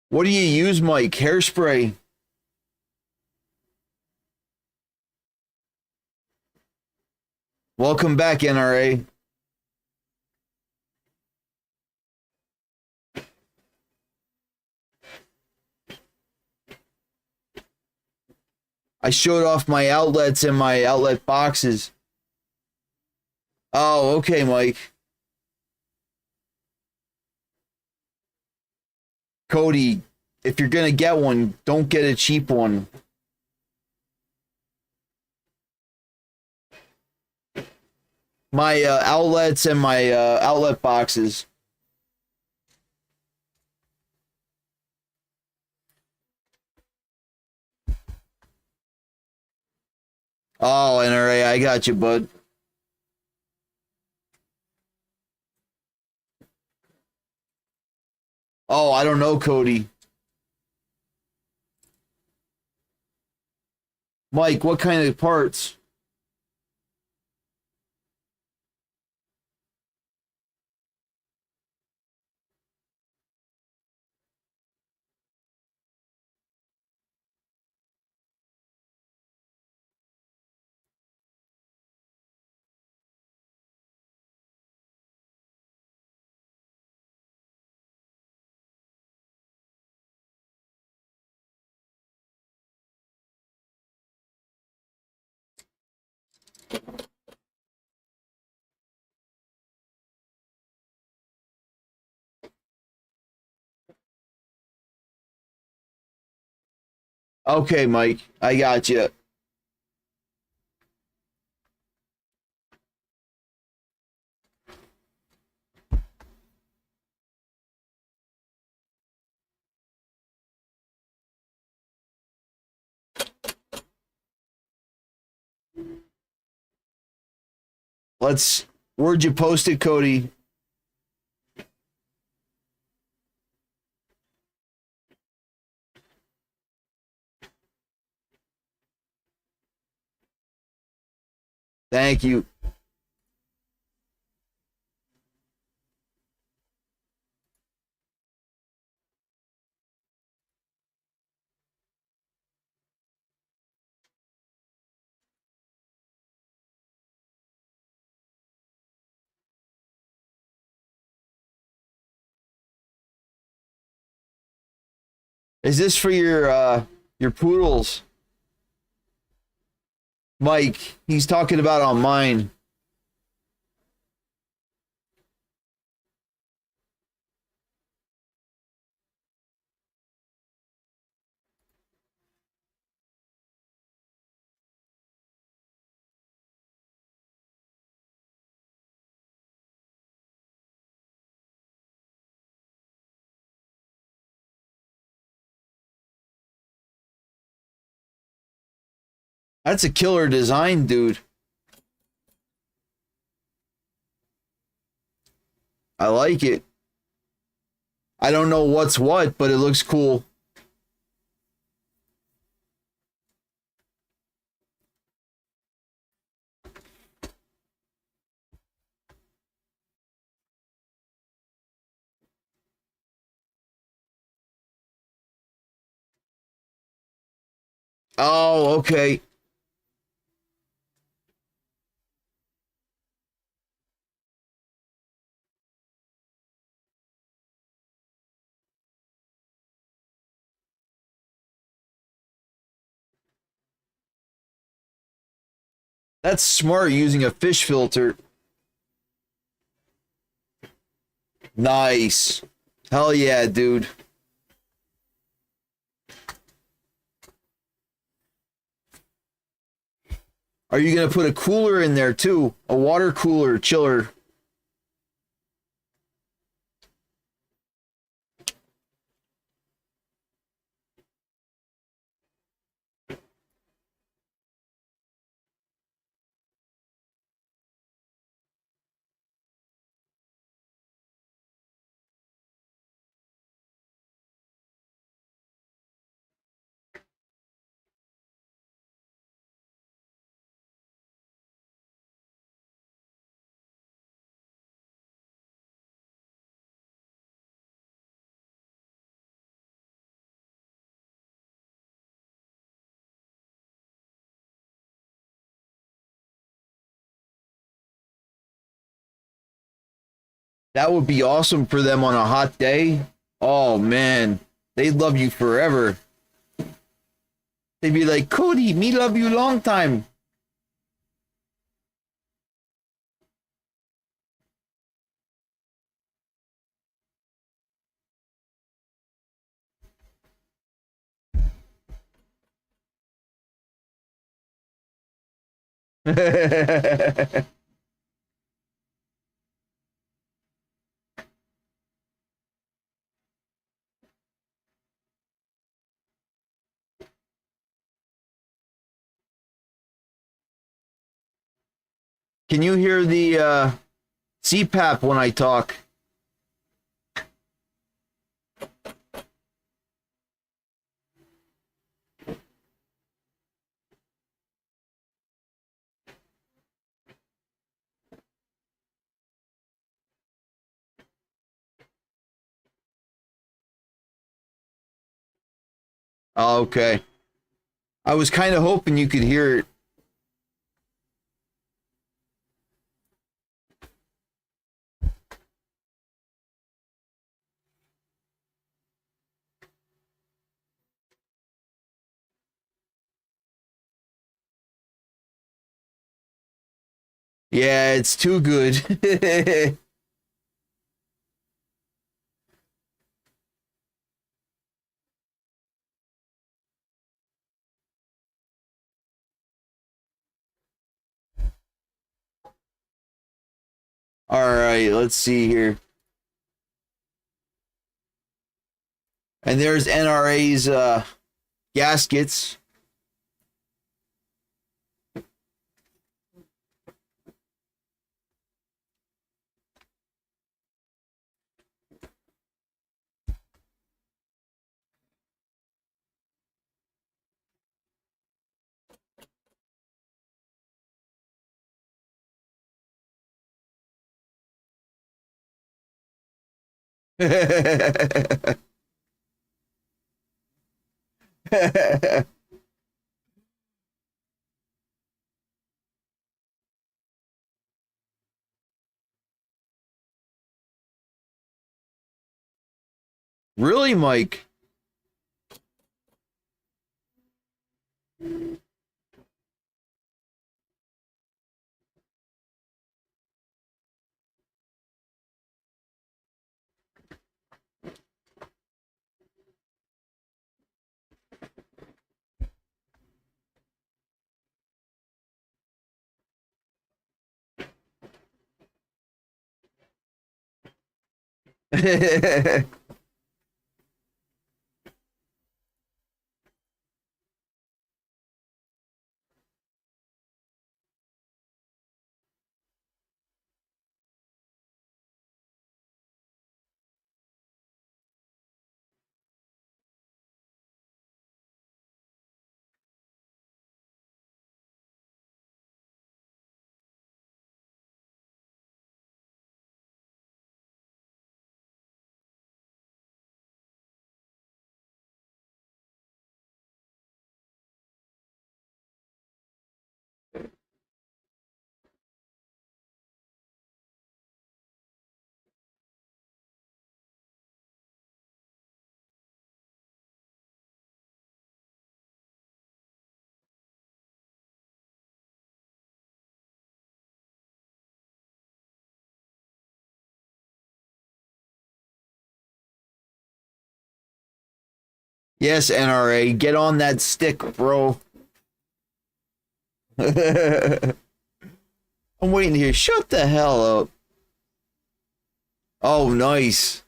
What do you use, Mike? Hairspray. Welcome back, NRA. I showed off my outlets and my outlet boxes. Oh, okay, Mike. Cody, if you're gonna get one, don't get a cheap one. My outlets and my outlet boxes. Oh, NRA, I got you, bud. Oh, I don't know, Cody. Mike, what kind of parts? Okay, Mike, I got you. Where'd you post it, Cody? Thank you. Is this for your poodles? Mike, he's talking about on mine. That's a killer design, dude. I like it. I don't know what's what, but it looks cool. Oh, okay. That's smart using a fish filter. Nice. Hell yeah, dude. Are you going to put a cooler in there too? A water cooler, chiller. That would be awesome for them on a hot day. Oh man, they'd love you forever. They'd be like, Cody, me love you long time. Can you hear the CPAP when I talk? Oh, okay. I was kind of hoping you could hear it. Yeah, it's too good. All right, let's see here. And there's NRA's gaskets. Really, Mike? Yes, NRA, get on that stick, bro. I'm waiting to hear. Shut the hell up. Oh, nice.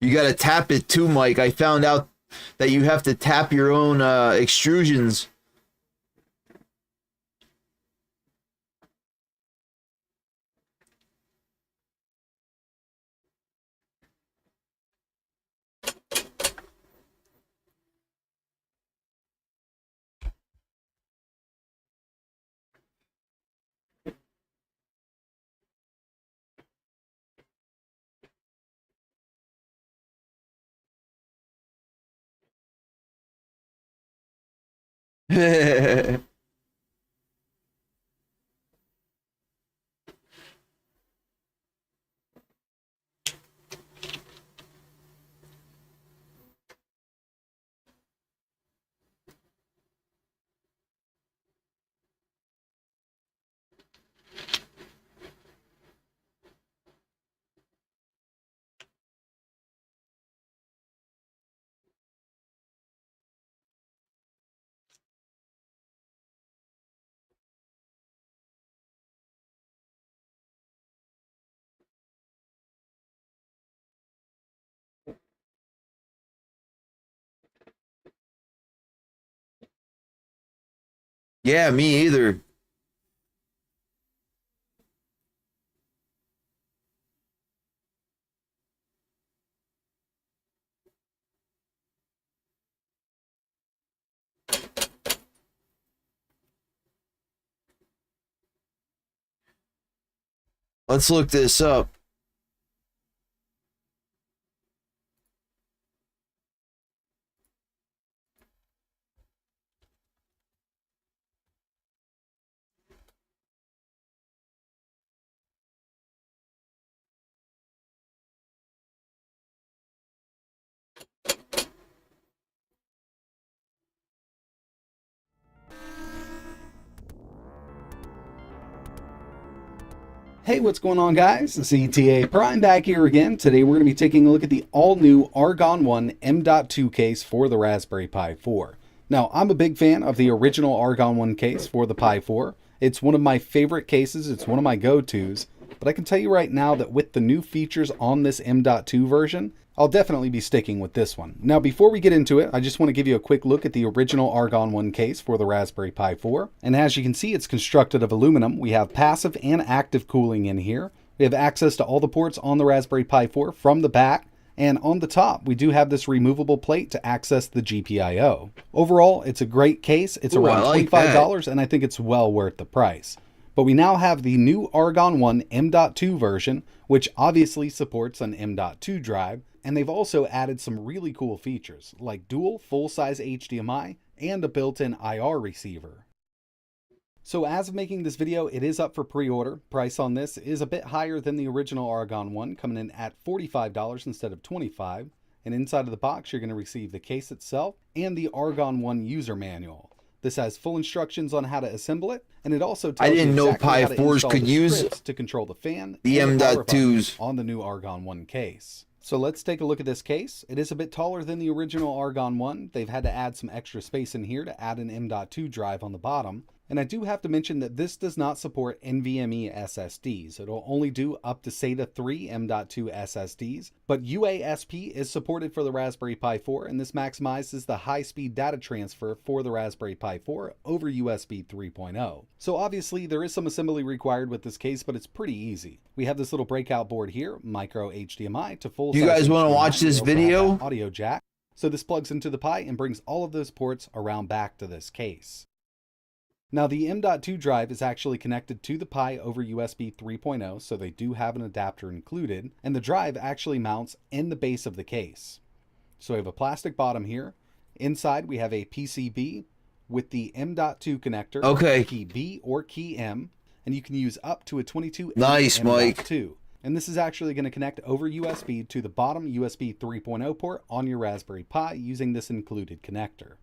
You gotta tap it too, Mike. I found out that you have to tap your own extrusions. Yeah, me either. Let's look this up. Hey, what's going on, guys? It's ETA Prime back here again. Today we're going to be taking a look at the all-new Argon 1 M.2 case for the Raspberry Pi 4. Now, I'm a big fan of the original Argon 1 case for the Pi 4. It's one of my favorite cases. It's one of my go-tos. But I can tell you right now that with the new features on this M.2 version, I'll definitely be sticking with this one. Now, before we get into it, I just want to give you a quick look at the original Argon 1 case for the Raspberry Pi 4. And as you can see, it's constructed of aluminum. We have passive and active cooling in here. We have access to all the ports on the Raspberry Pi 4 from the back. And on the top, we do have this removable plate to access the GPIO. Overall, it's a great case. It's around $25, and I think it's well worth the price. But we now have the new Argon 1 M.2 version, which obviously supports an M.2 drive. And they've also added some really cool features, like dual full-size HDMI and a built-in IR receiver. So as of making this video, it is up for pre-order. Price on this is a bit higher than the original Argon 1, coming in at $45 instead of $25. And inside of the box, you're going to receive the case itself and the Argon 1 user manual. This has full instructions on how to assemble it, and it also tells you exactly how to install the scripts to control the fan the M.2s on the new Argon 1 case. So let's take a look at this case. It is a bit taller than the original Argon 1. They've had to add some extra space in here to add an M.2 drive on the bottom. And I do have to mention that this does not support NVMe SSDs. It'll only do up to SATA 3 M.2 SSDs, but UASP is supported for the Raspberry Pi 4, and this maximizes the high-speed data transfer for the Raspberry Pi 4 over USB 3.0. So obviously there is some assembly required with this case, but it's pretty easy. We have this little breakout board here, micro HDMI to full. You guys want to watch this video? Audio jack. So this plugs into the Pi and brings all of those ports around back to this case. Now the M.2 drive is actually connected to the Pi over USB 3.0, so they do have an adapter included, and the drive actually mounts in the base of the case. So we have a plastic bottom here. Inside we have a PCB with the M.2 connector, key B or key M, and you can use up to a 22 nice, M.2. And this is actually going to connect over USB to the bottom USB 3.0 port on your Raspberry Pi using this included connector.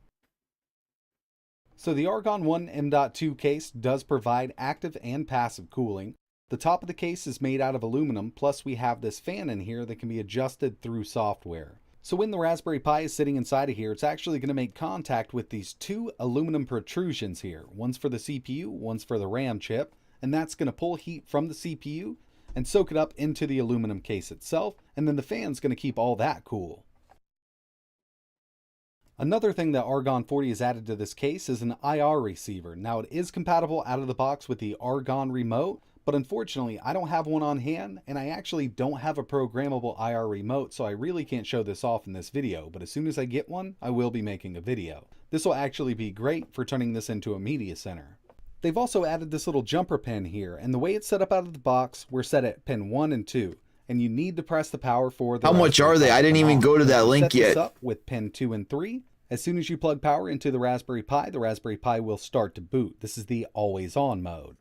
So the Argon 1 M.2 case does provide active and passive cooling. The top of the case is made out of aluminum, plus we have this fan in here that can be adjusted through software. So when the Raspberry Pi is sitting inside of here, it's actually going to make contact with these two aluminum protrusions here. One's for the CPU, one's for the RAM chip, and that's going to pull heat from the CPU and soak it up into the aluminum case itself, and then the fan's going to keep all that cool. Another thing that Argon 40 has added to this case is an IR receiver. Now it is compatible out of the box with the Argon remote, but unfortunately I don't have one on hand, and I actually don't have a programmable IR remote, so I really can't show this off in this video, but as soon as I get one, I will be making a video. This will actually be great for turning this into a media center. They've also added this little jumper pin here, and the way it's set up out of the box, we're set at pin 1 and 2, and you need to press the power for the How much are they? I didn't even go to that link yet. Set this up with pin 2 and 3. As soon as you plug power into the Raspberry Pi will start to boot. This is the always on mode.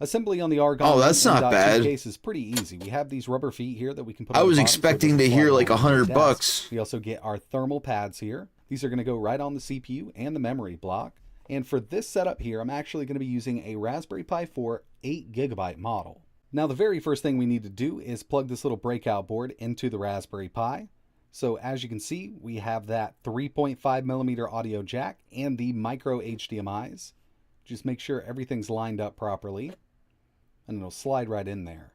Assembly on the Argon that's not bad. case is pretty easy. We have these rubber feet here that we can put I on was the bottom expecting to hear like $100. We also get our thermal pads here. These are going to go right on the CPU and the memory block. And for this setup here, I'm actually going to be using a Raspberry Pi 4 8GB model. Now the very first thing we need to do is plug this little breakout board into the Raspberry Pi. So as you can see, we have that 3.5mm audio jack and the micro HDMIs. Just make sure everything's lined up properly, and it'll slide right in there.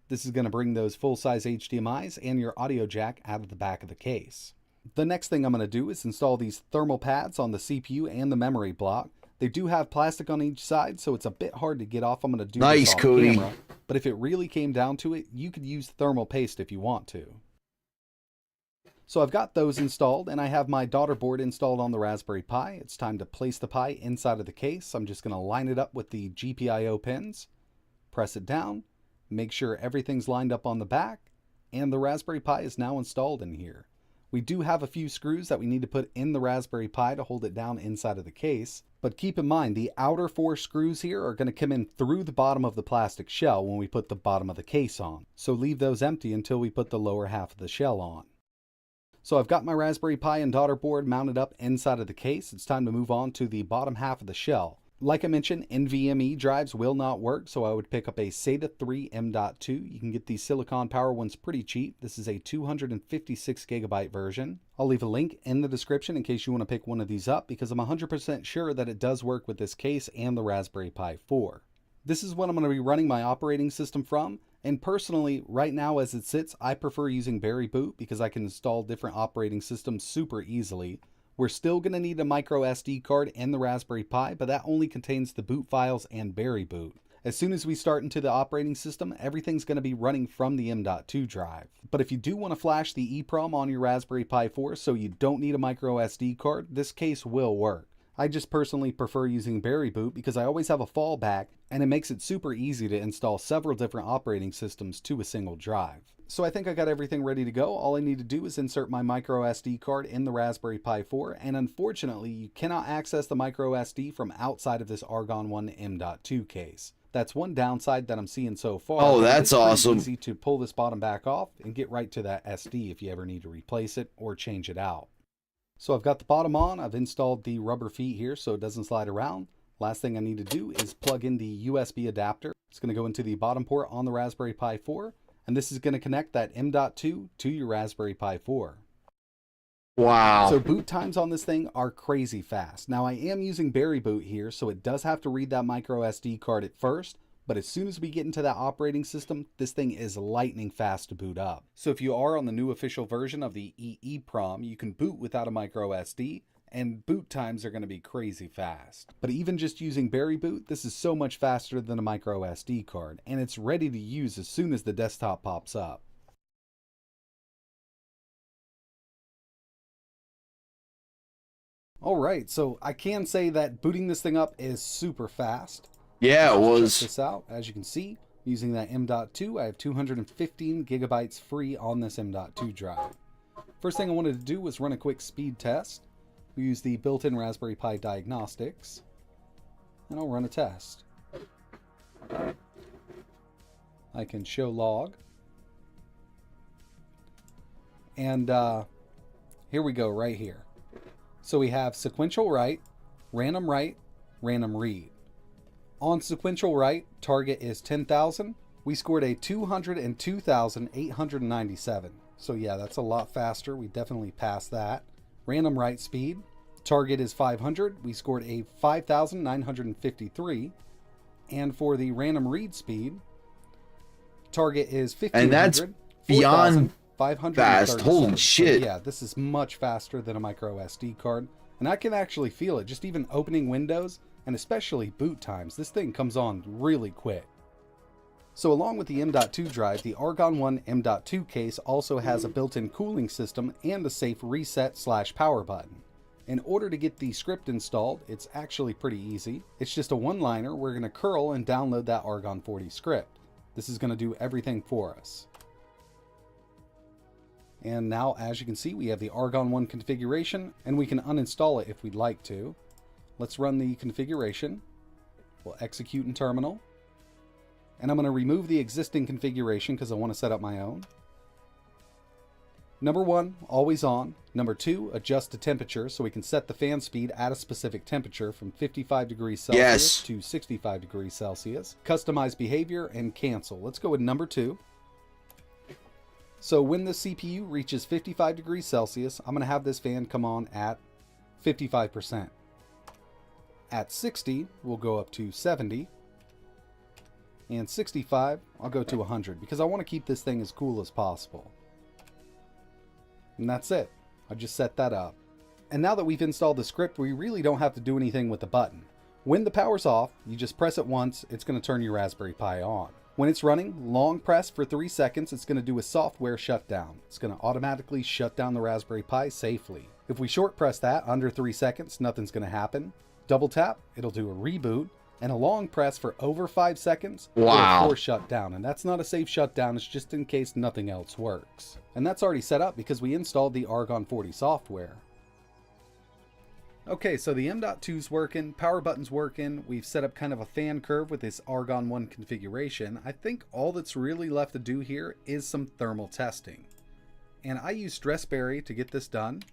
This is going to bring those full-size HDMIs and your audio jack out of the back of the case. The next thing I'm going to do is install these thermal pads on the CPU and the memory block. They do have plastic on each side, so it's a bit hard to get off. I'm going to do this off camera, but if it really came down to it, you could use thermal paste if you want to. So I've got those installed, and I have my daughter board installed on the Raspberry Pi. It's time to place the Pi inside of the case. I'm just going to line it up with the GPIO pins, press it down, make sure everything's lined up on the back, and the Raspberry Pi is now installed in here. We do have a few screws that we need to put in the Raspberry Pi to hold it down inside of the case, but keep in mind the outer 4 screws here are going to come in through the bottom of the plastic shell when we put the bottom of the case on. So leave those empty until we put the lower half of the shell on. So I've got my Raspberry Pi and daughter board mounted up inside of the case. It's time to move on to the bottom half of the shell. Like I mentioned, NVMe drives will not work, so I would pick up a SATA 3 M.2. You can get these silicon power ones pretty cheap. This is a 256GB version. I'll leave a link in the description in case you want to pick one of these up, because I'm 100% sure that it does work with this case and the Raspberry Pi 4. This is what I'm going to be running my operating system from. And personally, right now as it sits, I prefer using Berry Boot because I can install different operating systems super easily. We're still going to need a micro SD card in the Raspberry Pi, but that only contains the boot files and Berry Boot. As soon as we start into the operating system, everything's going to be running from the M.2 drive. But if you do want to flash the EEPROM on your Raspberry Pi 4 so you don't need a micro SD card, this case will work. I just personally prefer using Berry Boot because I always have a fallback, and it makes it super easy to install several different operating systems to a single drive. So I think I got everything ready to go. All I need to do is insert my micro SD card in the Raspberry Pi 4, and unfortunately you cannot access the micro SD from outside of this Argon 1 M.2 case. That's one downside that I'm seeing so far. Oh, that's awesome. It's easy to pull this bottom back off and get right to that SD if you ever need to replace it or change it out. So I've got the bottom on, I've installed the rubber feet here so it doesn't slide around. Last thing I need to do is plug in the USB adapter. It's going to go into the bottom port on the Raspberry Pi 4, and this is going to connect that M.2 to your Raspberry Pi 4. Wow. So boot times on this thing are crazy fast. Now I am using Berry Boot here, so it does have to read that micro SD card at first, but as soon as we get into that operating system, this thing is lightning fast to boot up. So if you are on the new official version of the EEPROM, you can boot without a micro SD, and boot times are going to be crazy fast. But even just using Berry Boot, this is so much faster than a micro SD card, and it's ready to use as soon as the desktop pops up. Alright, so I can say that booting this thing up is super fast. Yeah, it was. Check this out. As you can see, using that M.2, I have 215 gigabytes free on this M.2 drive. First thing I wanted to do was run a quick speed test. We use the built-in Raspberry Pi diagnostics, and I'll run a test. I can show log. And here we go right here. So we have sequential write, random read. On sequential write, target is 10,000. We scored a 202,897. So yeah, that's a lot faster. We definitely passed that. Random write speed, target is 500. We scored a 5,953. And for the random read speed, target is 1,500. And that's beyond 500 fast. Holy shit. Yeah, this is much faster than a micro SD card. And I can actually feel it, just even opening Windows, and especially boot times. This thing comes on really quick. So along with the M.2 drive, the Argon 1 M.2 case also has a built-in cooling system and a safe reset/power button. In order to get the script installed, it's actually pretty easy. It's just a one-liner. We're going to curl and download that Argon 40 script. This is going to do everything for us. And now, as you can see, we have the Argon 1 configuration, and we can uninstall it if we'd like to. Let's run the configuration. We'll execute in terminal. And I'm going to remove the existing configuration because I want to set up my own. Number 1, always on. Number 2, adjust the temperature so we can set the fan speed at a specific temperature from 55 degrees Celsius to 65 degrees Celsius. Customize behavior and cancel. Let's go with number 2. So when the CPU reaches 55 degrees Celsius, I'm going to have this fan come on at 55%. At 60, we'll go up to 70. And 65, I'll go to 100 because I want to keep this thing as cool as possible. And that's it. I just set that up. And now that we've installed the script, we really don't have to do anything with the button. When the power's off, you just press it once, it's going to turn your Raspberry Pi on. When it's running, long press for 3 seconds, it's going to do a software shutdown. It's going to automatically shut down the Raspberry Pi safely. If we short press that under 3 seconds, nothing's going to happen. Double tap, it'll do a reboot. And a long press for over 5 seconds, wow, it'll force shut down. And that's not a safe shutdown, it's just in case nothing else works. And that's already set up because we installed the Argon 40 software. Okay, so the M.2's working, power button's working, we've set up kind of a fan curve with this Argon 1 configuration. I think all that's really left to do here is some thermal testing. And I used Stressberry to get this done.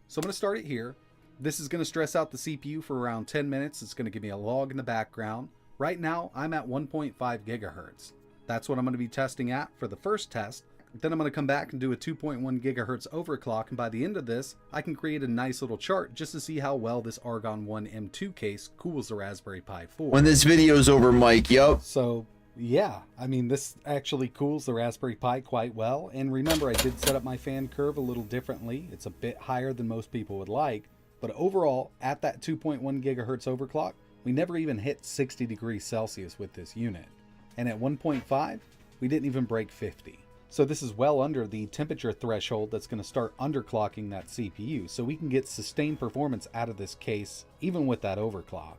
So I'm going to start it here. This is going to stress out the CPU for around 10 minutes. It's going to give me a log in the background. Right now, I'm at 1.5 gigahertz. That's what I'm going to be testing at for the first test. Then I'm going to come back and do a 2.1 gigahertz overclock, and by the end of this, I can create a nice little chart just to see how well this Argon 1 M2 case cools the Raspberry Pi 4. When this video's over, Mike, yup. So, yeah, I mean, this actually cools the Raspberry Pi quite well. And remember, I did set up my fan curve a little differently. It's a bit higher than most people would like. But overall, at that 2.1 gigahertz overclock, we never even hit 60 degrees Celsius with this unit. And at 1.5, we didn't even break 50. So this is well under the temperature threshold that's going to start underclocking that CPU, so we can get sustained performance out of this case, even with that overclock.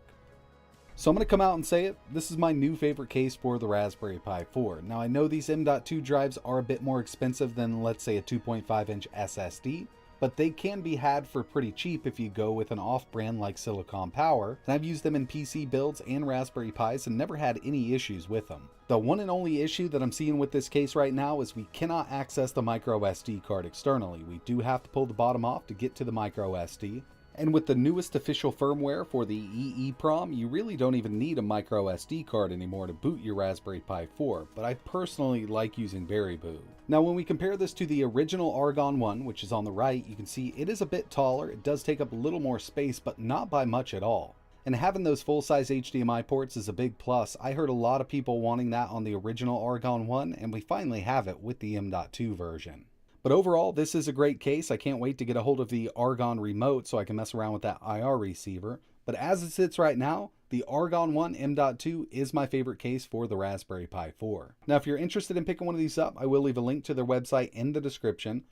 So I'm going to come out and say it, this is my new favorite case for the Raspberry Pi 4. Now I know these M.2 drives are a bit more expensive than, let's say, a 2.5-inch SSD, but they can be had for pretty cheap if you go with an off-brand like Silicon Power, and I've used them in PC builds and Raspberry Pis and never had any issues with them. The one and only issue that I'm seeing with this case right now is we cannot access the micro SD card externally. We do have to pull the bottom off to get to the micro SD. And with the newest official firmware for the EEPROM, you really don't even need a micro SD card anymore to boot your Raspberry Pi 4, but I personally like using Berryboot. Now when we compare this to the original Argon 1, which is on the right, you can see it is a bit taller, it does take up a little more space, but not by much at all. And having those full-size HDMI ports is a big plus. I heard a lot of people wanting that on the original Argon 1, and we finally have it with the M.2 version. But overall, this is a great case. I can't wait to get a hold of the Argon remote so I can mess around with that IR receiver. But as it sits right now, the Argon 1 M.2 is my favorite case for the Raspberry Pi 4. Now, if you're interested in picking one of these up, I will leave a link to their website in the description.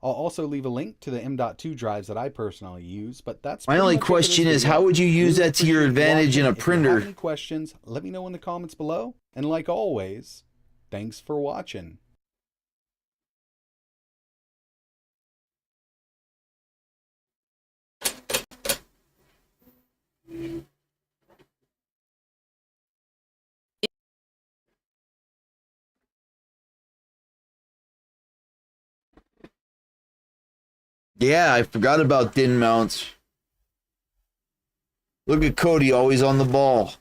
I'll also leave a link to the M.2 drives that I personally use, but that's my only question is, how would you use that to your advantage in a printer? If you have any questions, let me know in the comments below. And like always, thanks for watching. Yeah, I forgot about din mounts. Look at Cody, always on the ball.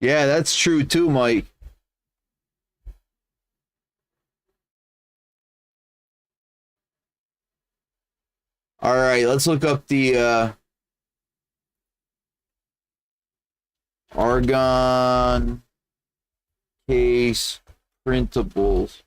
Yeah, that's true too, Mike. All right, let's look up the Argon case printables.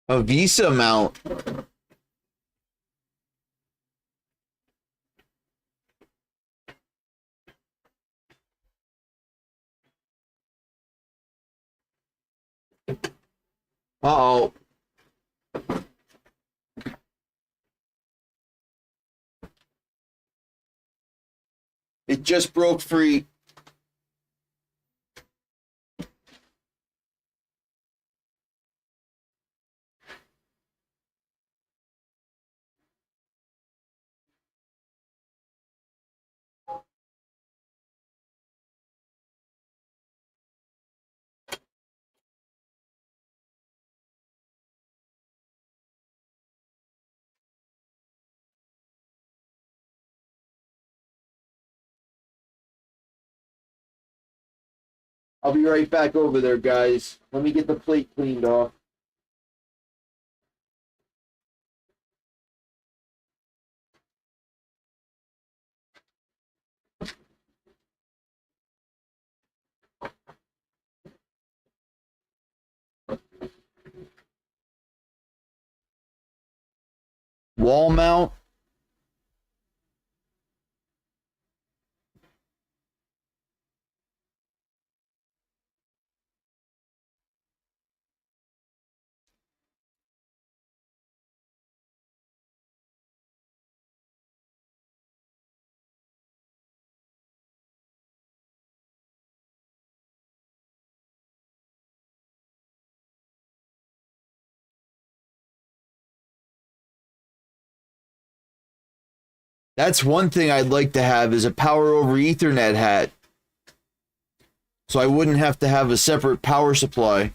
A Visa mount. Uh-oh. It just broke free. I'll be right back over there, guys. Let me get the plate cleaned off. Wall mount. That's one thing I'd like to have is a power over Ethernet hat. So I wouldn't have to have a separate power supply.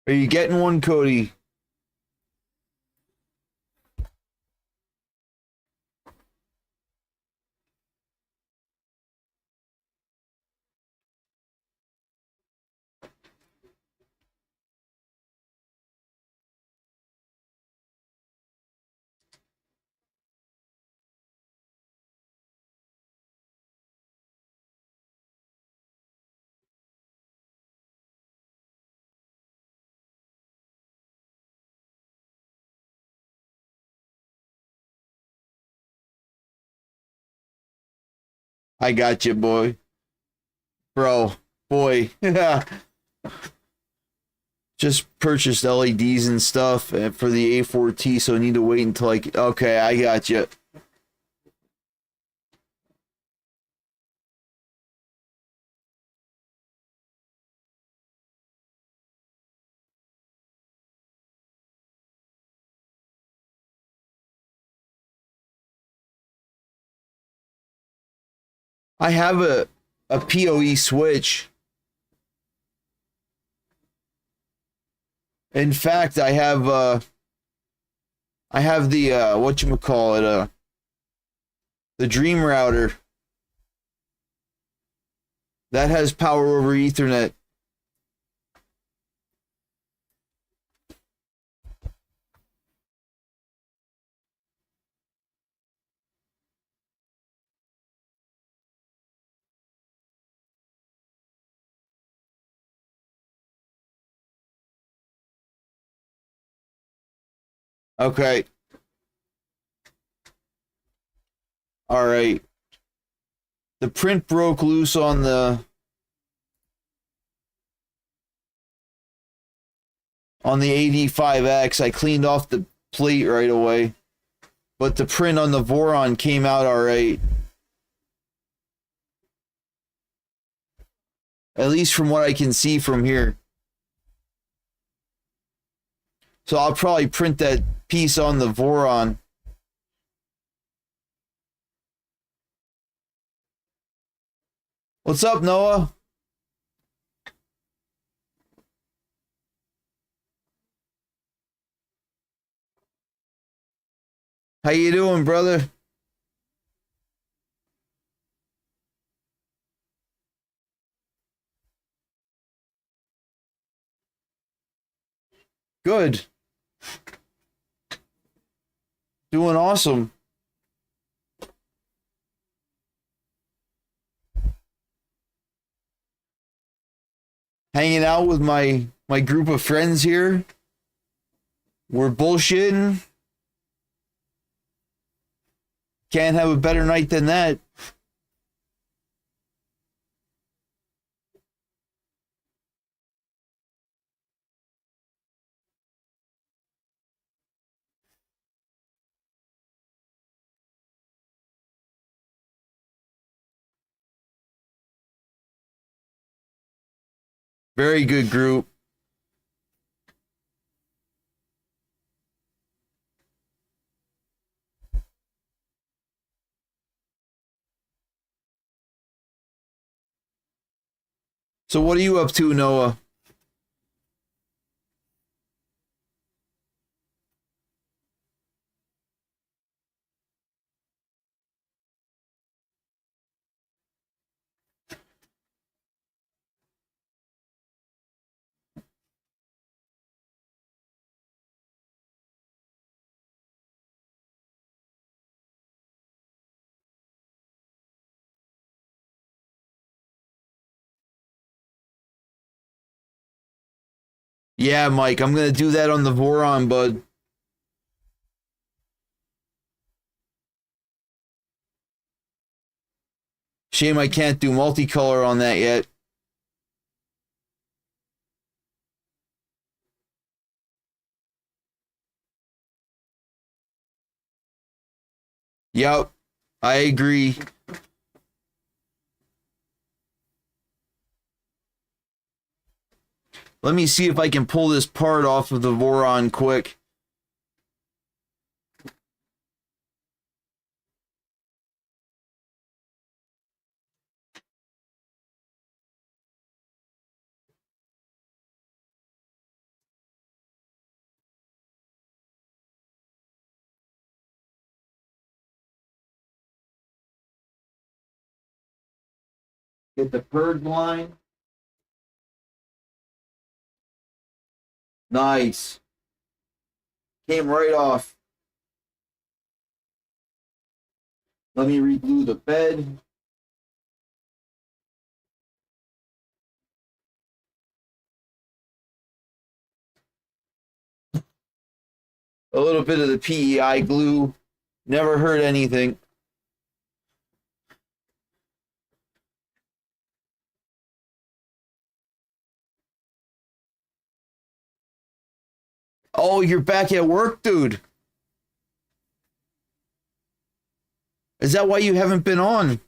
Are you getting one, Cody? I got you, boy. Bro, boy. Just purchased LEDs and stuff for the A4T, so I need to wait until okay, I got you. I have a PoE switch. In fact, I have the whatchamacallit, the Dream router that has power over Ethernet. Okay. All right. The print broke loose on the AD5X. I cleaned off the plate right away, but the print on the Voron came out all right. At least from what I can see from here. So I'll probably print that piece on the Voron. What's up, Noah? How you doing, brother? Good. Doing awesome. Hanging out with my group of friends here. We're bullshitting. Can't have a better night than that. Very good group. So what are you up to, Noah? Yeah, Mike, I'm gonna do that on the Voron, bud. Shame I can't do multicolor on that yet. Yep, I agree. Let me see if I can pull this part off of the Voron quick. Get the purge line. Nice. Came right off. Let me reglue the bed. A little bit of the PEI glue. Never hurt anything. Oh, you're back at work, dude. Is that why you haven't been on?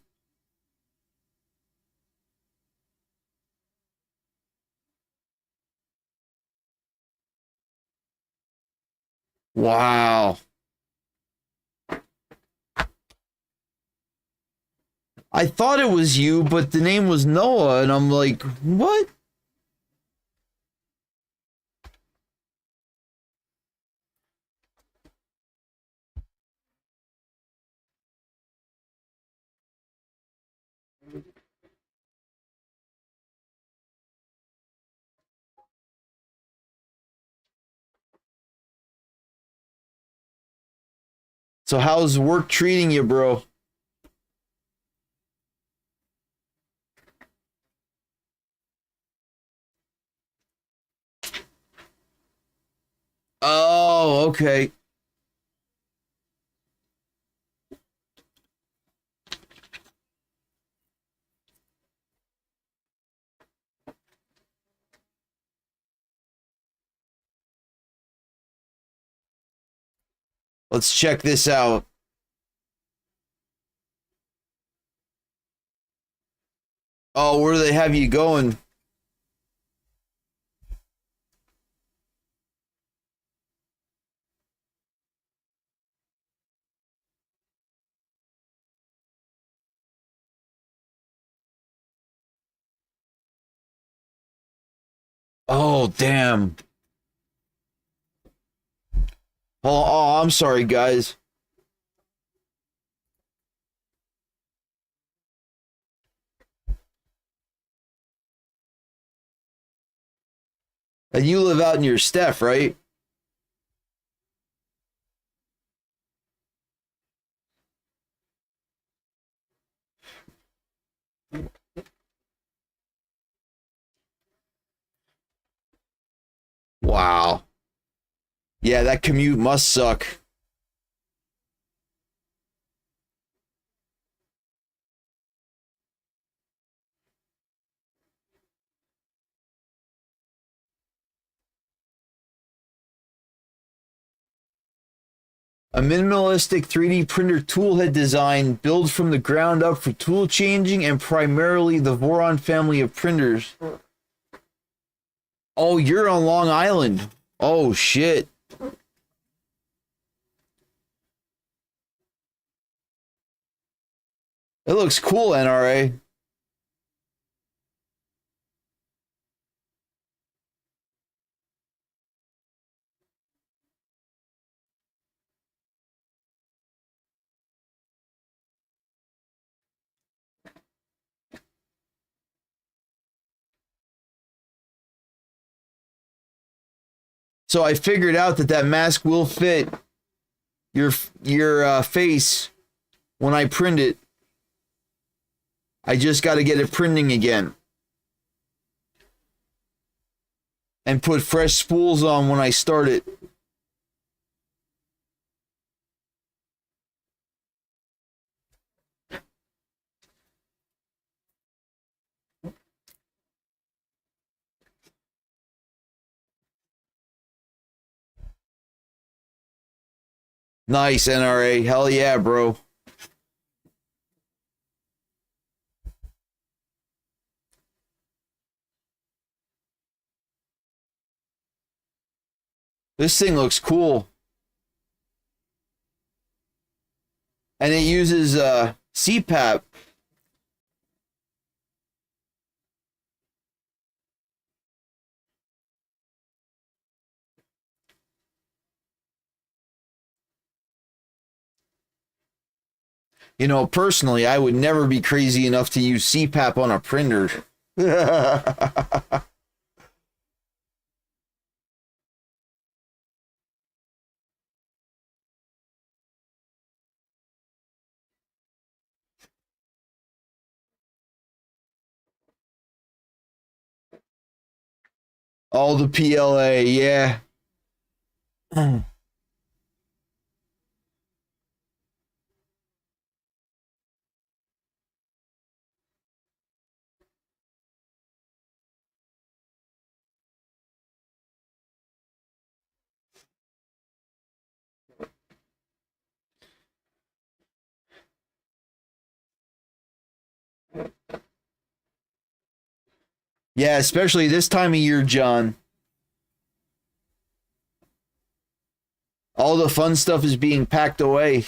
Wow. I thought it was you, but the name was Noah, and I'm like, what? So how's work treating you, bro? Oh, okay. Let's check this out. Oh, where do they have you going? Oh, damn. Oh, I'm sorry, guys. And you live out in your Steph, right? Wow. Yeah, that commute must suck. A minimalistic 3D printer toolhead design built from the ground up for tool changing and primarily the Voron family of printers. Oh, you're on Long Island. Oh, shit. It looks cool, NRA. So I figured out that that mask will fit your face when I print it. I just got to get it printing again. And put fresh spools on when I start it. Nice, NRA. Hell yeah, bro. This thing looks cool. And it uses CPAP. You know, personally, I would never be crazy enough to use CPAP on a printer. All the PLA, yeah. Yeah, especially this time of year, John. All the fun stuff is being packed away.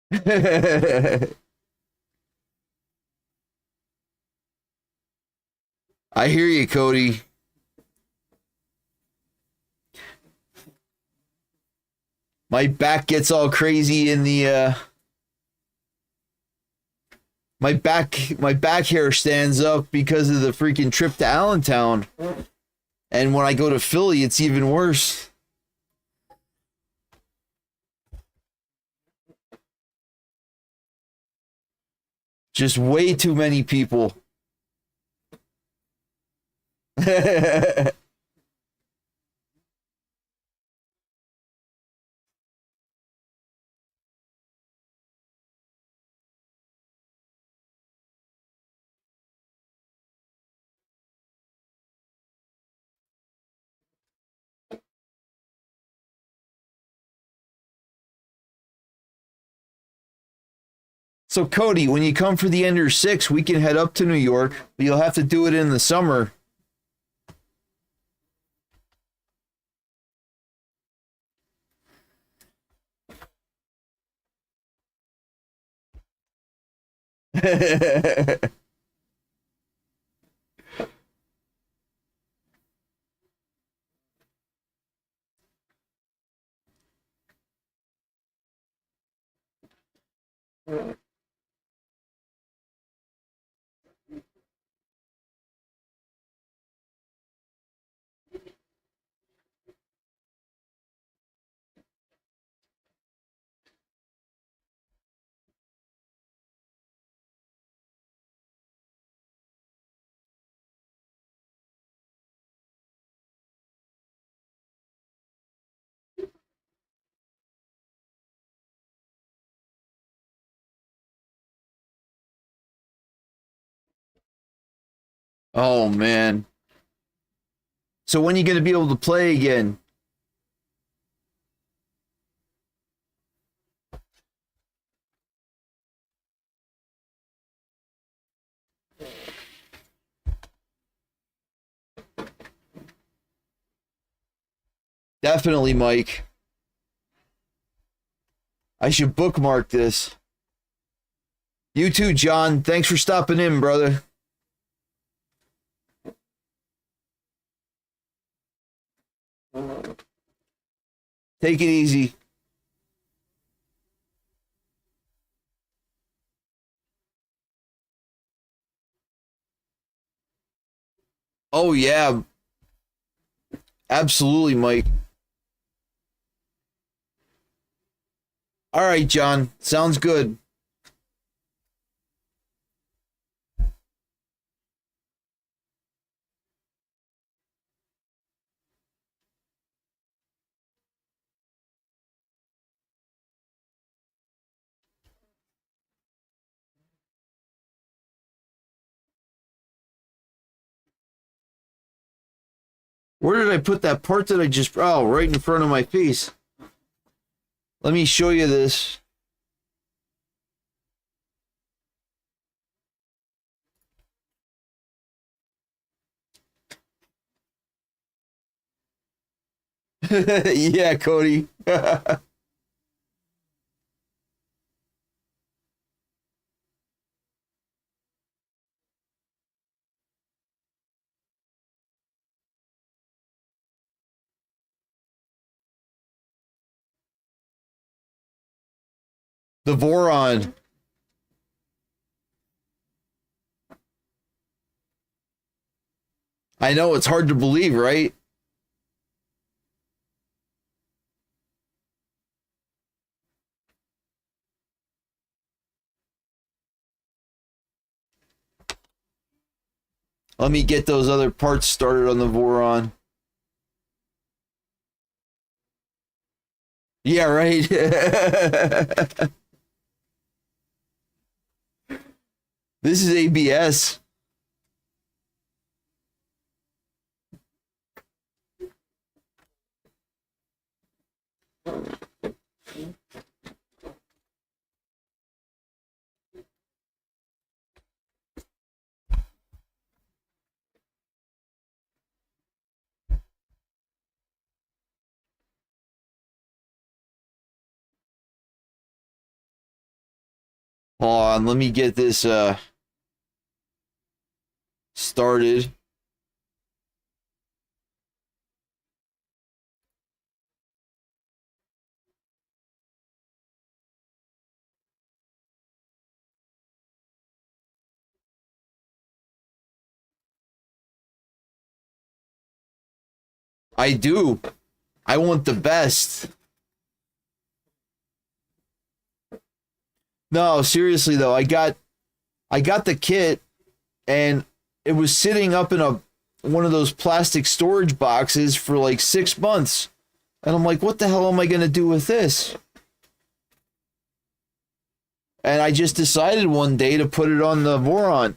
I hear you, Cody. My back gets all crazy in the my back hair stands up because of the freaking trip to Allentown. And when I go to Philly, it's even worse. Just way too many people. So, Cody, when you come for the Ender 6, we can head up to New York, but you'll have to do it in the summer. Oh, man. So, when are you going to be able to play again? Definitely, Mike. I should bookmark this. You too, John. Thanks for stopping in, brother. Take it easy. Oh, yeah. Absolutely, Mike. All right, John. Sounds good. Where did I put that part that I just... Oh, right in front of my face. Let me show you this. Yeah, Cody. The Voron. I know, it's hard to believe, right? Let me get those other parts started on the Voron. Yeah, right. This is ABS. Hold on, let me get this started. I do. I want the best. No, seriously though, I got the kit and it was sitting up in a one of those plastic storage boxes for like 6 months. And I'm like, what the hell am I going to do with this? And I just decided one day to put it on the Voron.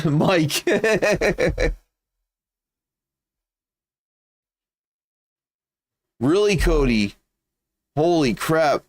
Mike. Really, Cody? Holy crap.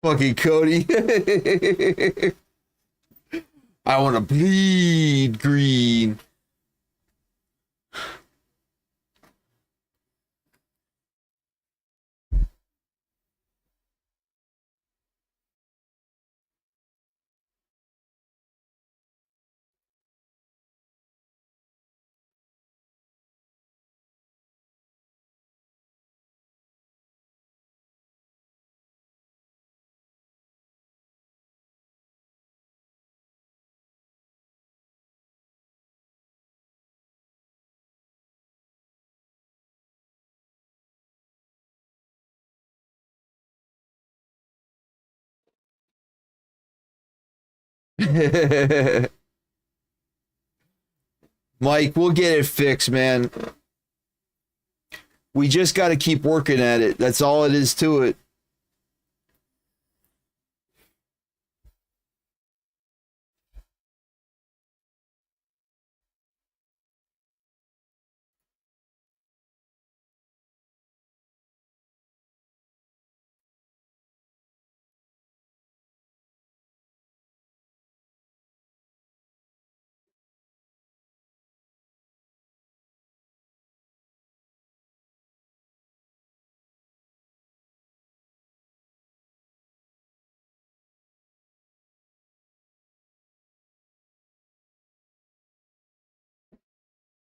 Fucking Cody. I want to bleed green. Mike, we'll get it fixed, man. We just got to keep working at it. That's all it is to it.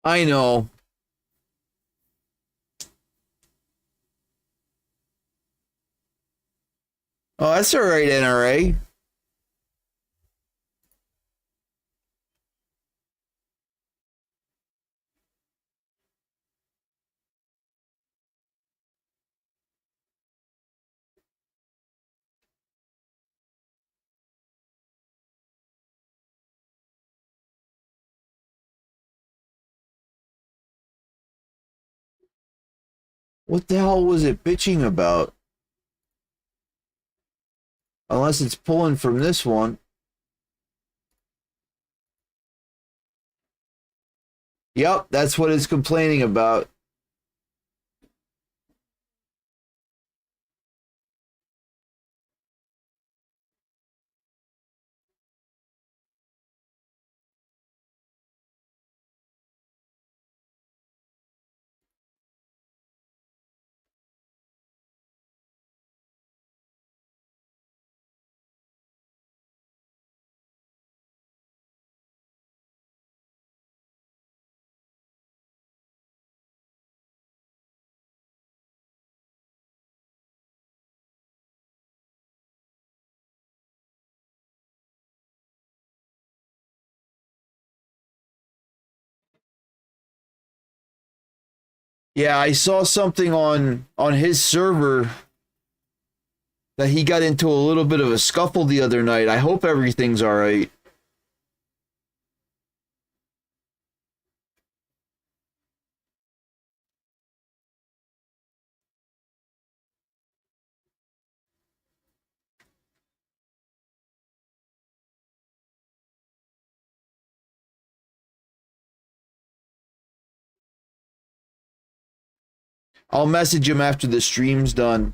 I know. Oh, that's all right, NRA. What the hell was it bitching about? Unless it's pulling from this one. Yep, that's what it's complaining about. Yeah, I saw something on his server that he got into a little bit of a scuffle the other night. I hope everything's all right. I'll message him after the stream's done.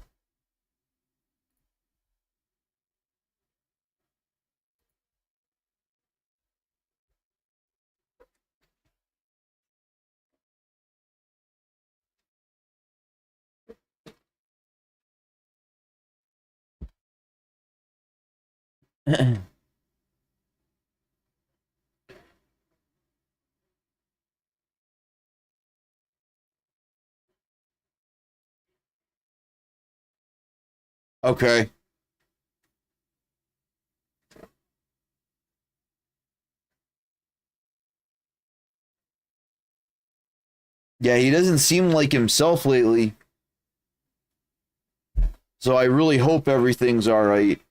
Okay. Yeah, he doesn't seem like himself lately. So I really hope everything's all right.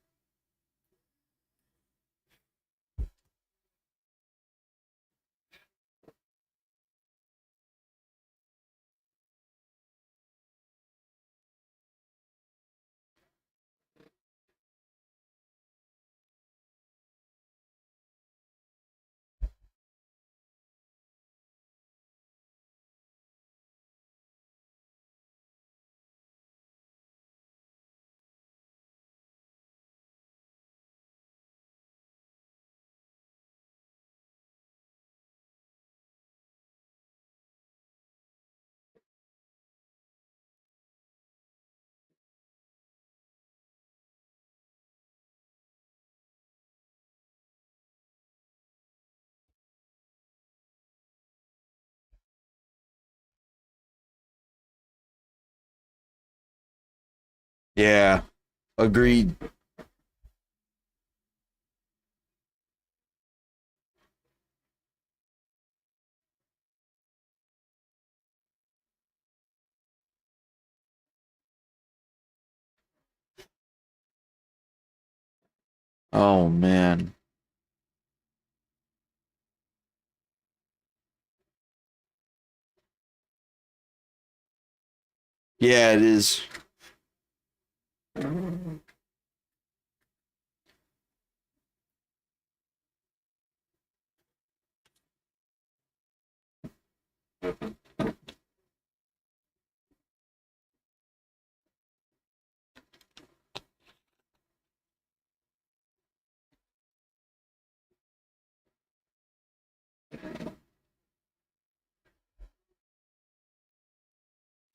Yeah, agreed. Oh man. Yeah, it is.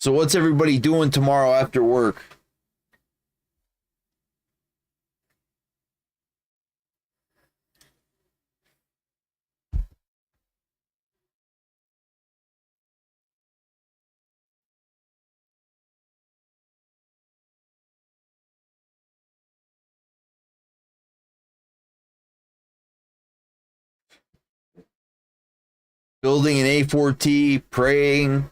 So what's everybody doing tomorrow after work? Building an A4T, praying.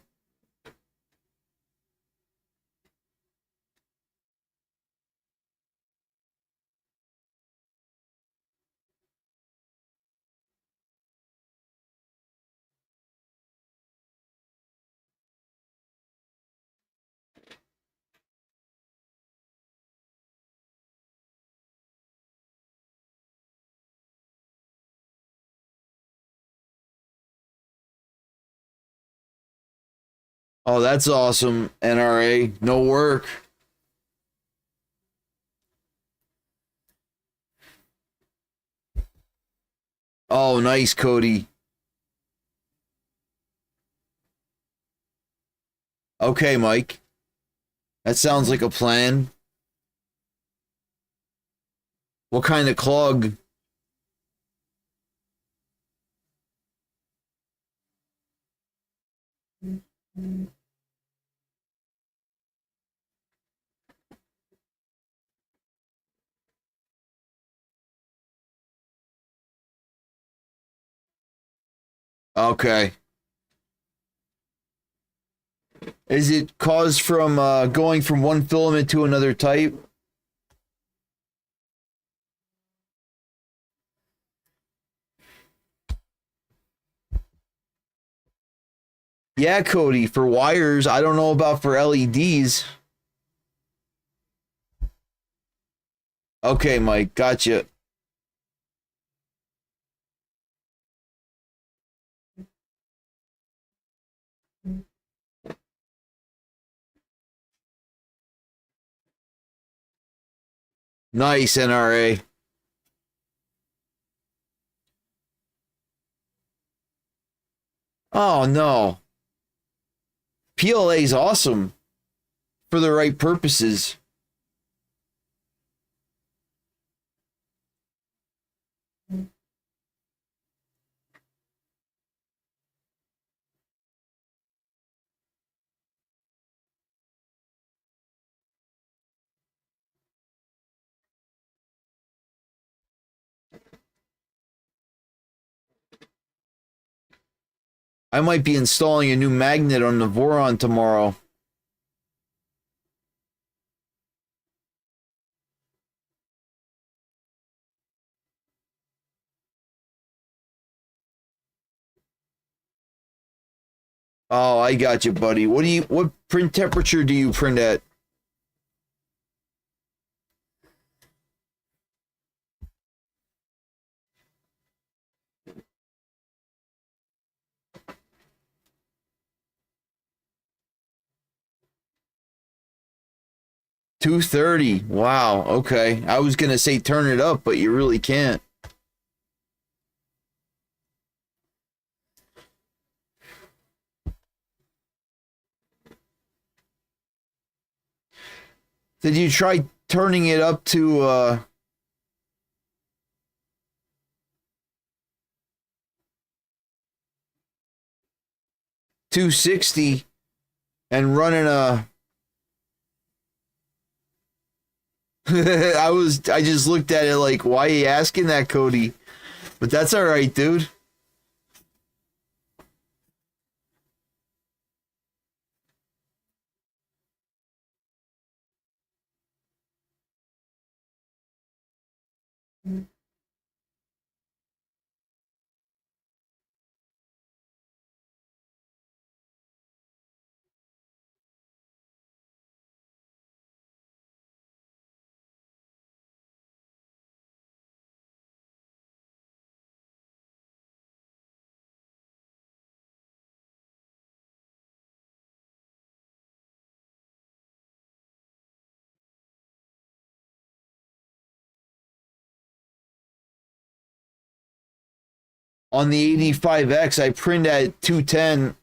Oh, that's awesome, NRA. No work. Oh, nice, Cody. Okay, Mike. That sounds like a plan. What kind of clog? Okay. Is it caused from going from one filament to another type? Yeah, Cody, for wires. I don't know about for LEDs. Okay, Mike, gotcha. Nice, NRA. Oh, no. PLA is awesome for the right purposes. I might be installing a new magnet on the Voron tomorrow. Oh, I got you, buddy. What print temperature do you print at? $230. Wow. Okay. I was gonna say turn it up, but you really can't. Did you try turning it up to 260 and running a I just looked at it like, why are you asking that, Cody? But that's all right, dude. On the 85X, I print at 210.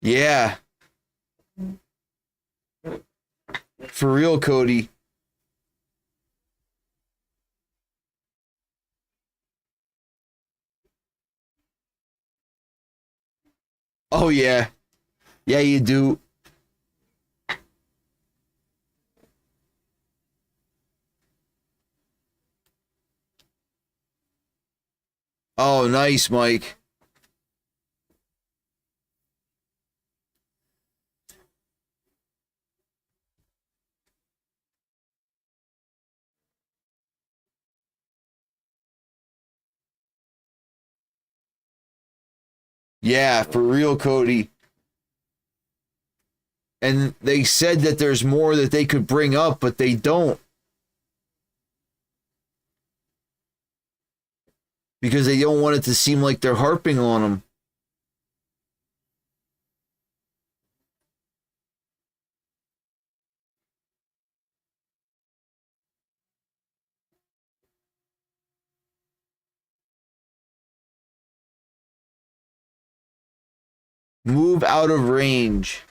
Yeah, for real, Cody. Oh yeah. Yeah, you do. Oh, nice, Mike. Yeah, for real, Cody. And they said that there's more that they could bring up, but they don't because they don't want it to seem like they're harping on them. Move out of range.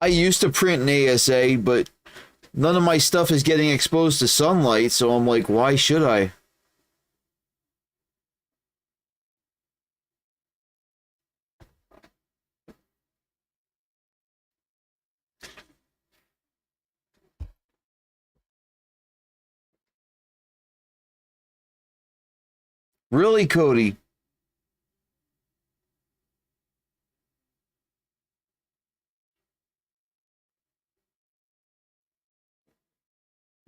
I used to print in ASA, but none of my stuff is getting exposed to sunlight, so I'm like, why should I? Really, Cody?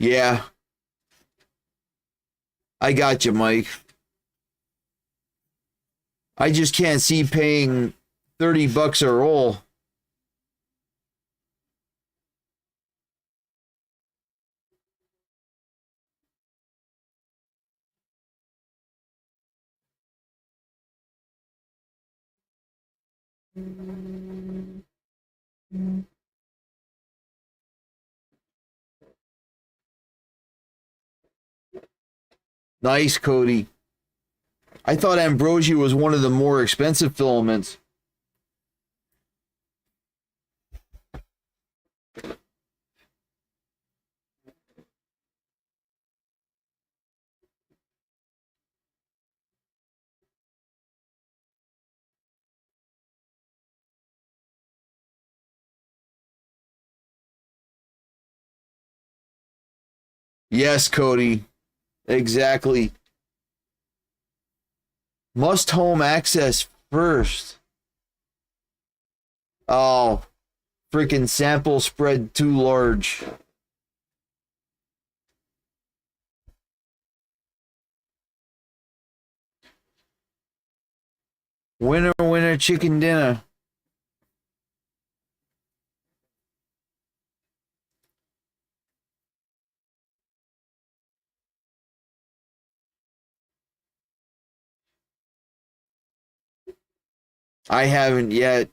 Yeah, I got you, Mike. I just can't see paying $30 a roll. Nice, Cody. I thought ambrosia was one of the more expensive filaments. Yes, Cody. Exactly. Must home access first. Oh, freaking sample spread too large. Winner, winner, chicken dinner. I haven't yet.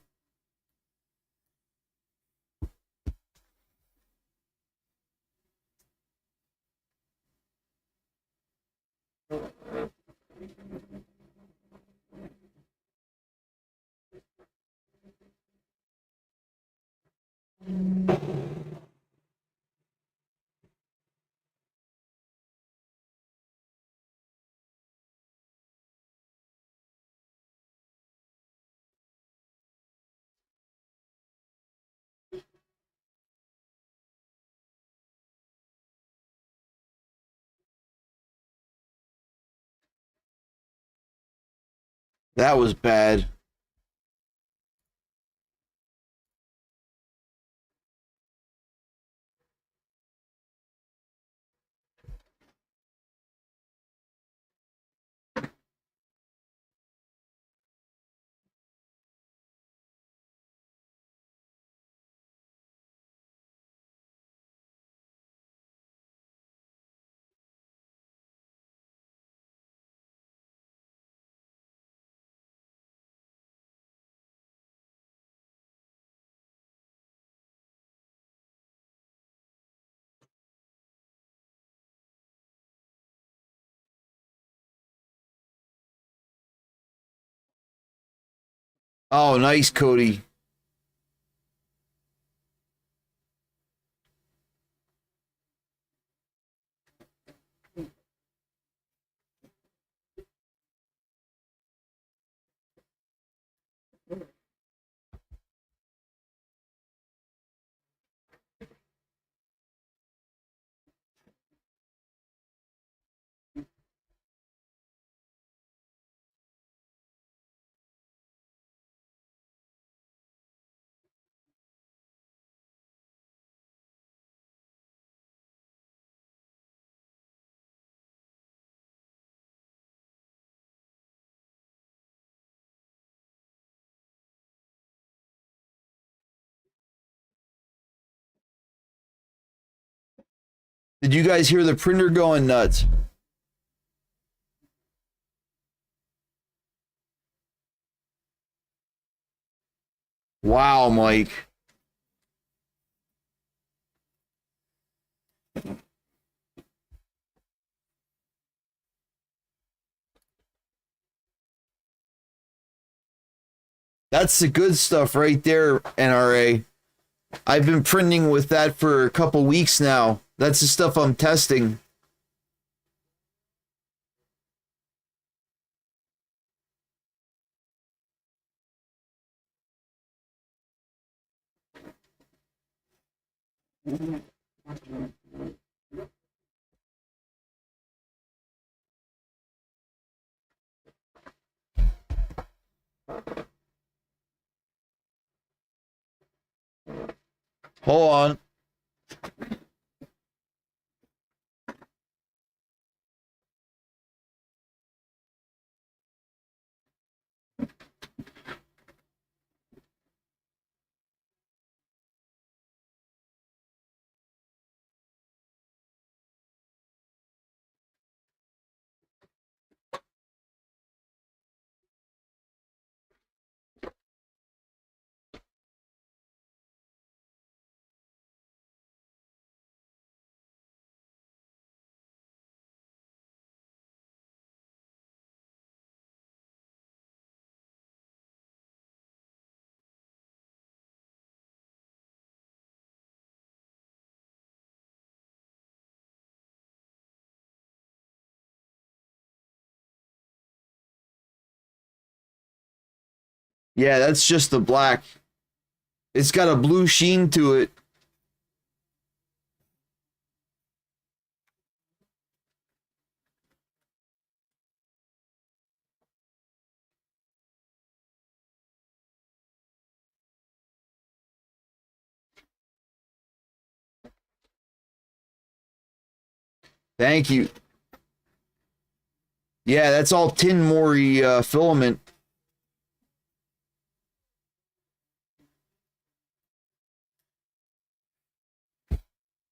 That was bad. Oh, nice, Cody. Did you guys hear the printer going nuts? Wow, Mike. That's the good stuff right there, NRA. I've been printing with that for a couple weeks now. That's the stuff I'm testing. Hold on. Yeah, that's just the black. It's got a blue sheen to it. Thank you. Yeah, that's all tin mori filament.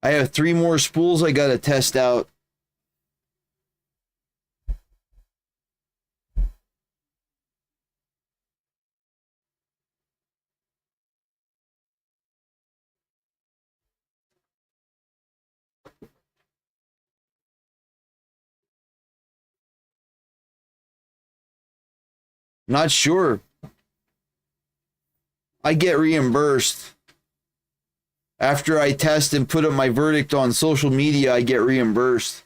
I have 3 more spools I gotta test out. Not sure. I get reimbursed. After I test and put up my verdict on social media, I get reimbursed.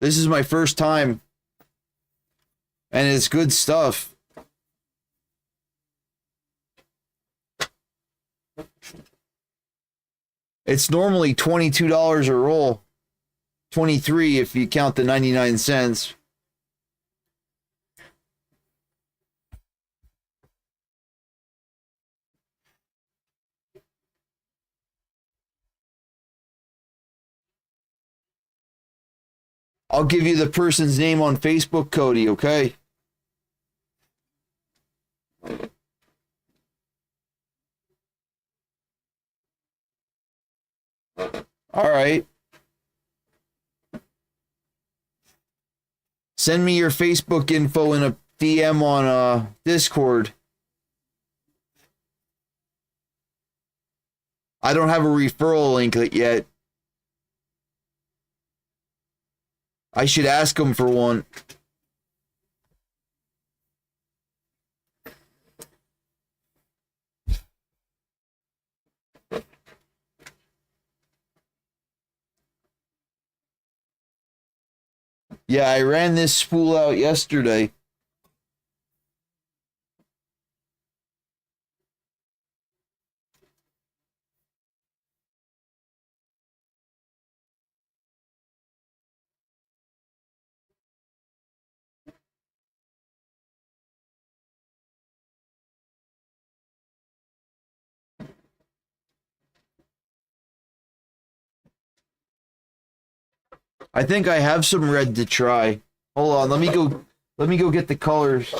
This is my first time, and it's good stuff. It's normally $22 a roll. 23 if you count the 99 cents. I'll give you the person's name on Facebook, Cody, okay? All right. Send me your Facebook info in a DM on Discord. I don't have a referral link yet. I should ask him for one. Yeah, I ran this spool out yesterday. I think I have some red to try. Hold on, let me go get the colors.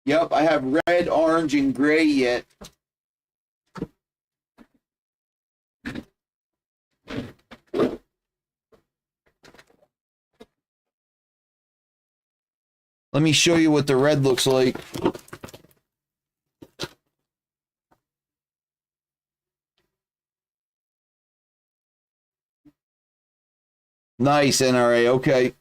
Yep, I have red, orange, and gray yet. Let me show you what the red looks like. Nice, NRA, okay.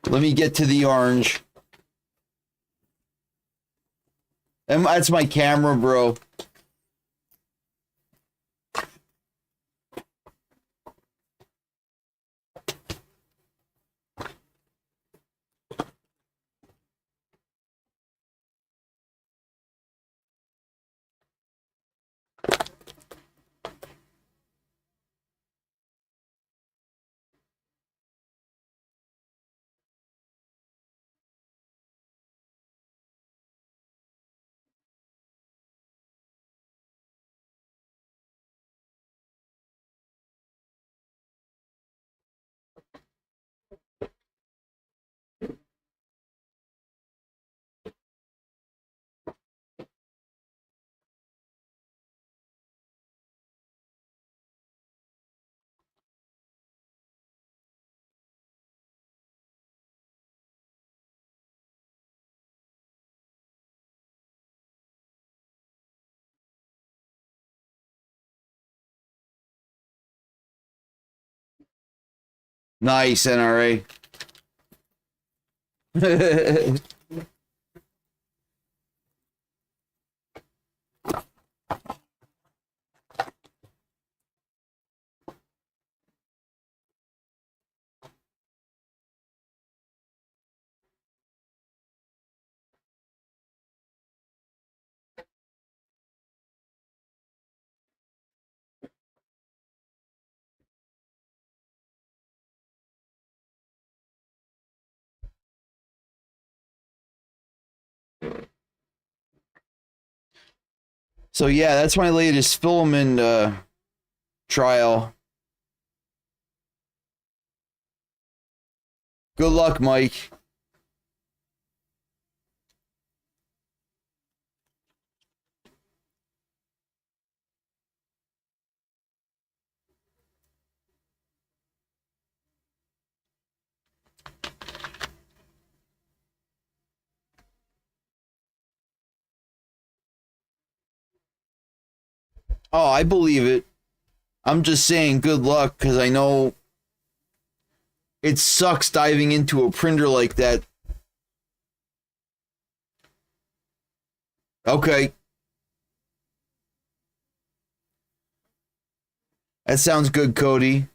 Let me get to the orange. And that's my camera, bro. Nice, NRA. So yeah, that's my latest filament trial. Good luck, Mike. Oh, I believe it. I'm just saying good luck because I know it sucks diving into a printer like that. Okay. That sounds good, Cody.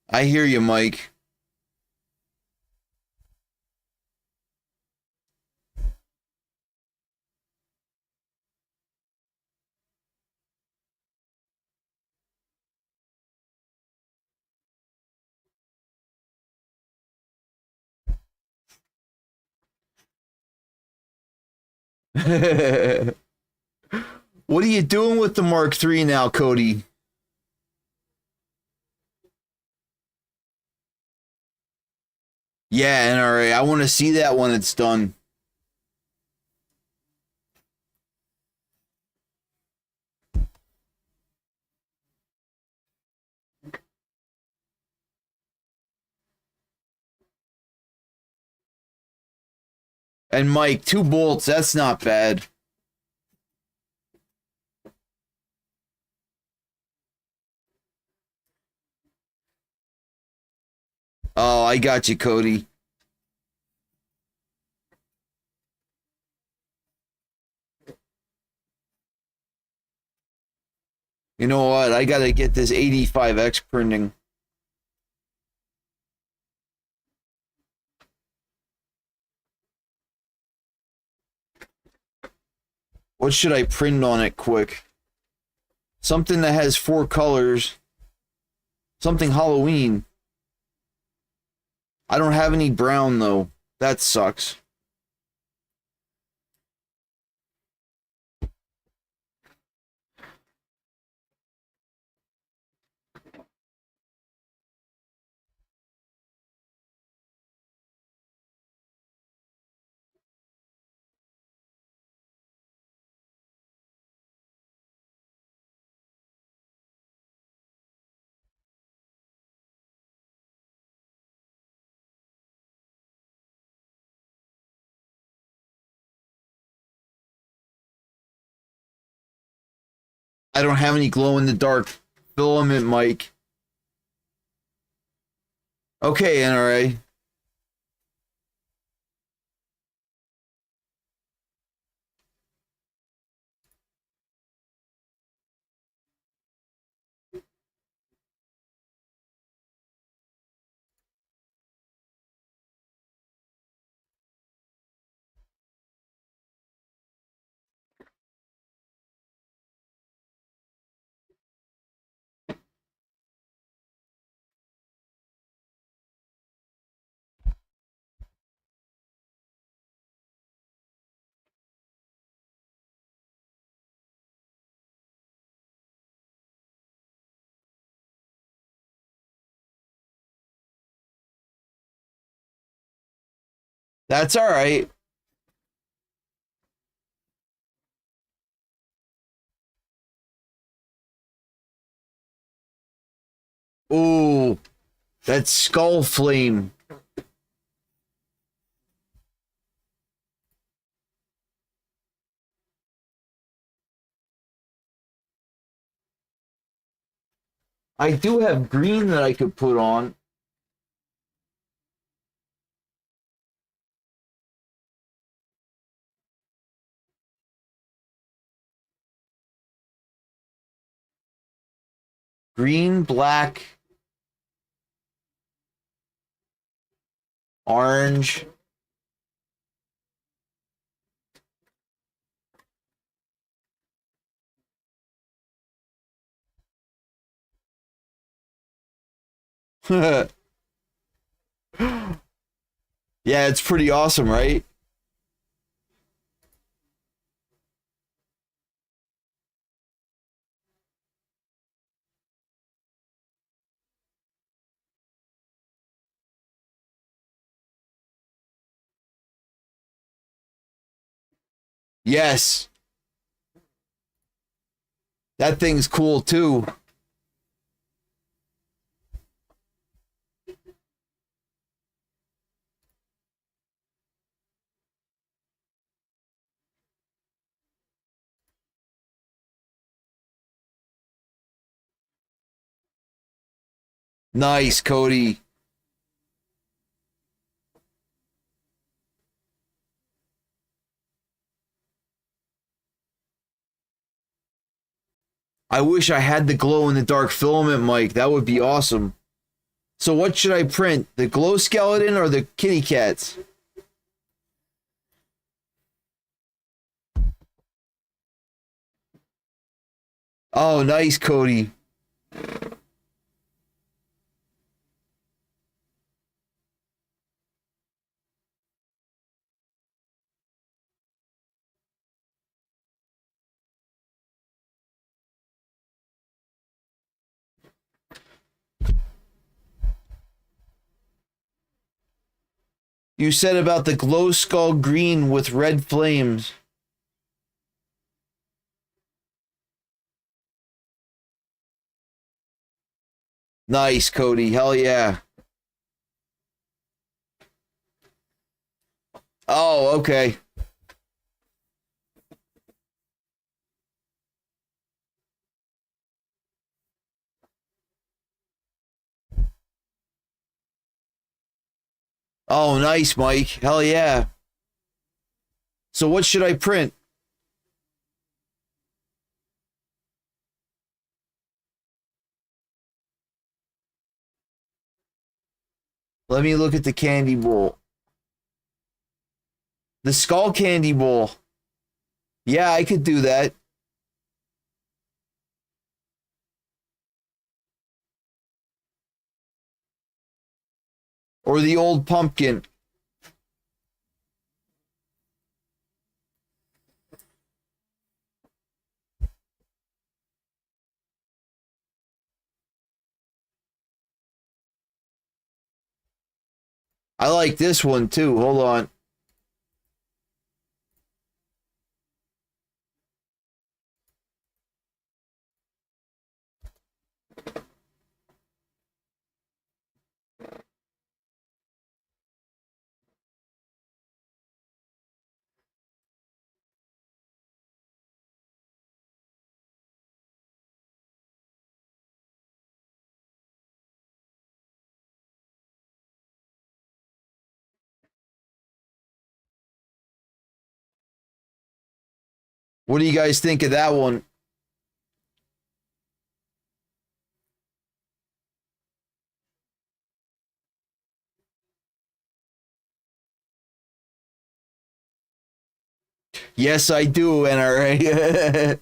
I hear you, Mike. What are you doing with the Mark III now, Cody? Yeah, NRA. I want to see that when it's done. And Mike, 2 bolts, that's not bad. Oh, I got you, Cody. You know what? I gotta get this 85X printing. What should I print on it quick? Something that has 4 colors. Something Halloween. I don't have any brown, though. That sucks. I don't have any glow-in-the-dark filament, Mike. Okay, NRA. That's all right. Ooh, that skull flame. I do have green that I could put on. Green, black, orange. Yeah, it's pretty awesome, right? Yes. That thing's cool too. Nice, Cody. I wish I had the glow in the dark filament, Mike. That would be awesome. So what should I print? The glow skeleton or the kitty cats? Oh, nice, Cody. you said about the glow skull green with red flames. Nice, Cody. Hell yeah. Oh, okay. Oh, nice, Mike. Hell yeah. So what should I print? Let me look at the candy bowl. The skull candy bowl. Yeah, I could do that. Or the old pumpkin. I like this one too. Hold on. What do you guys think of that one? Yes, I do, NRA.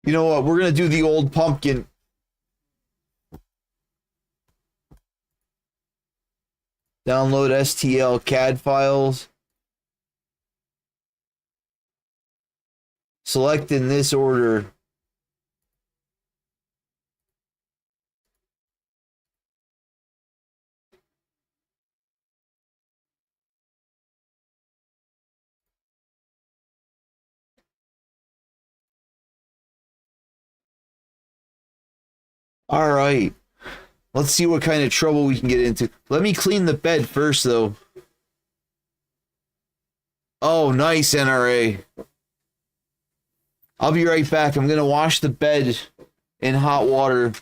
You know what? We're going to do the old pumpkin. Download STL CAD files. Select in this order. All right. Let's see what kind of trouble we can get into. Let me clean the bed first, though. Oh, nice, NRA. I'll be right back. I'm going to wash the bed in hot water.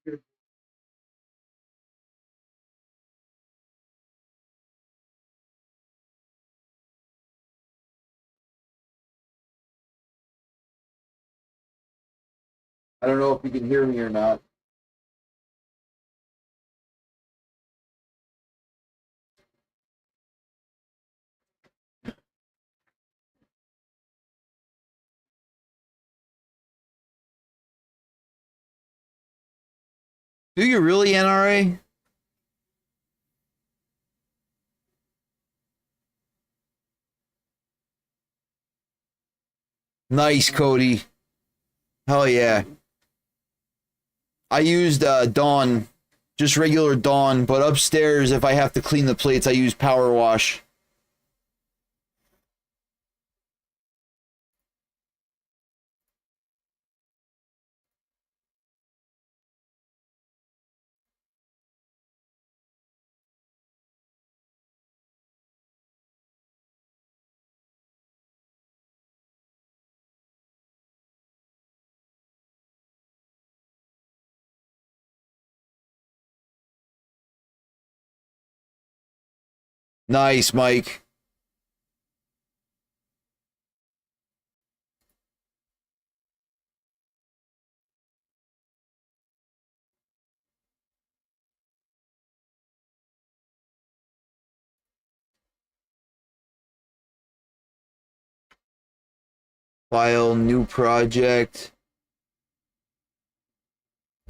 I don't know if you can hear me or not. Do you really, NRA? Nice, Cody. Hell yeah. I used Dawn, just regular Dawn, but upstairs, if I have to clean the plates, I use Power Wash. Nice, Mike. File, new project.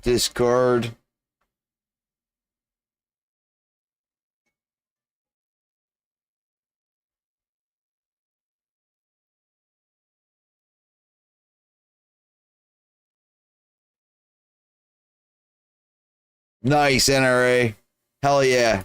Discard. Nice, NRA. Hell yeah.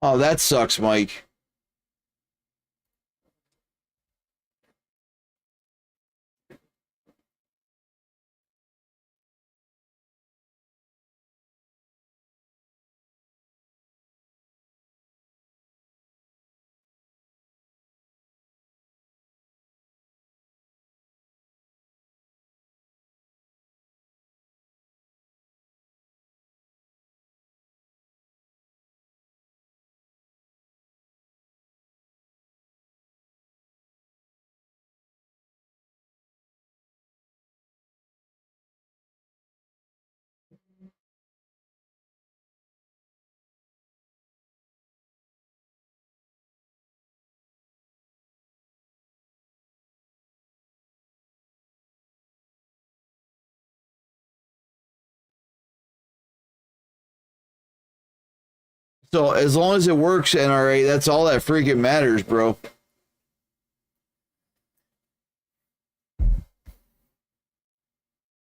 Oh, that sucks, Mike. So as long as it works, NRA, that's all that freaking matters, bro.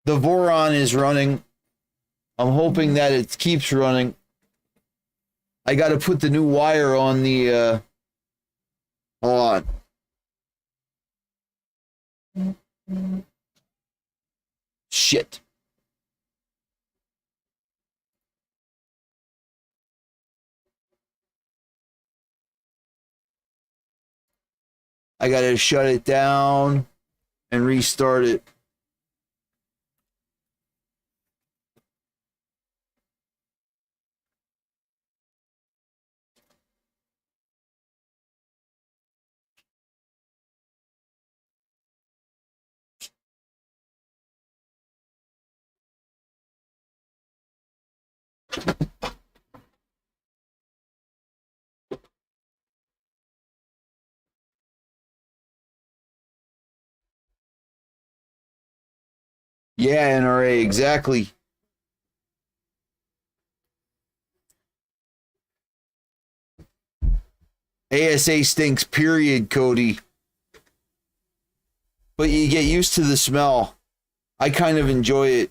The Voron is running. I'm hoping that it keeps running. I got to put the new wire on the. Hold on. Shit. I got to shut it down and restart it. Yeah, NRA, exactly. ASA stinks, period, Cody. But you get used to the smell. I kind of enjoy it.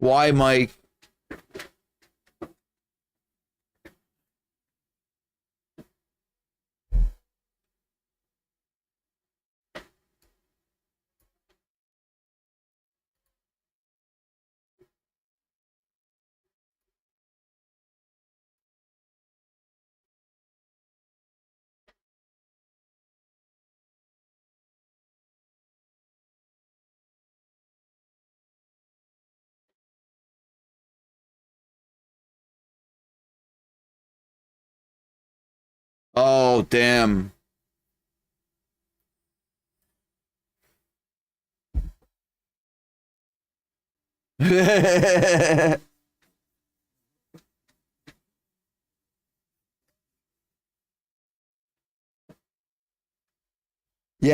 Why, Mike? Oh, damn. Yeah,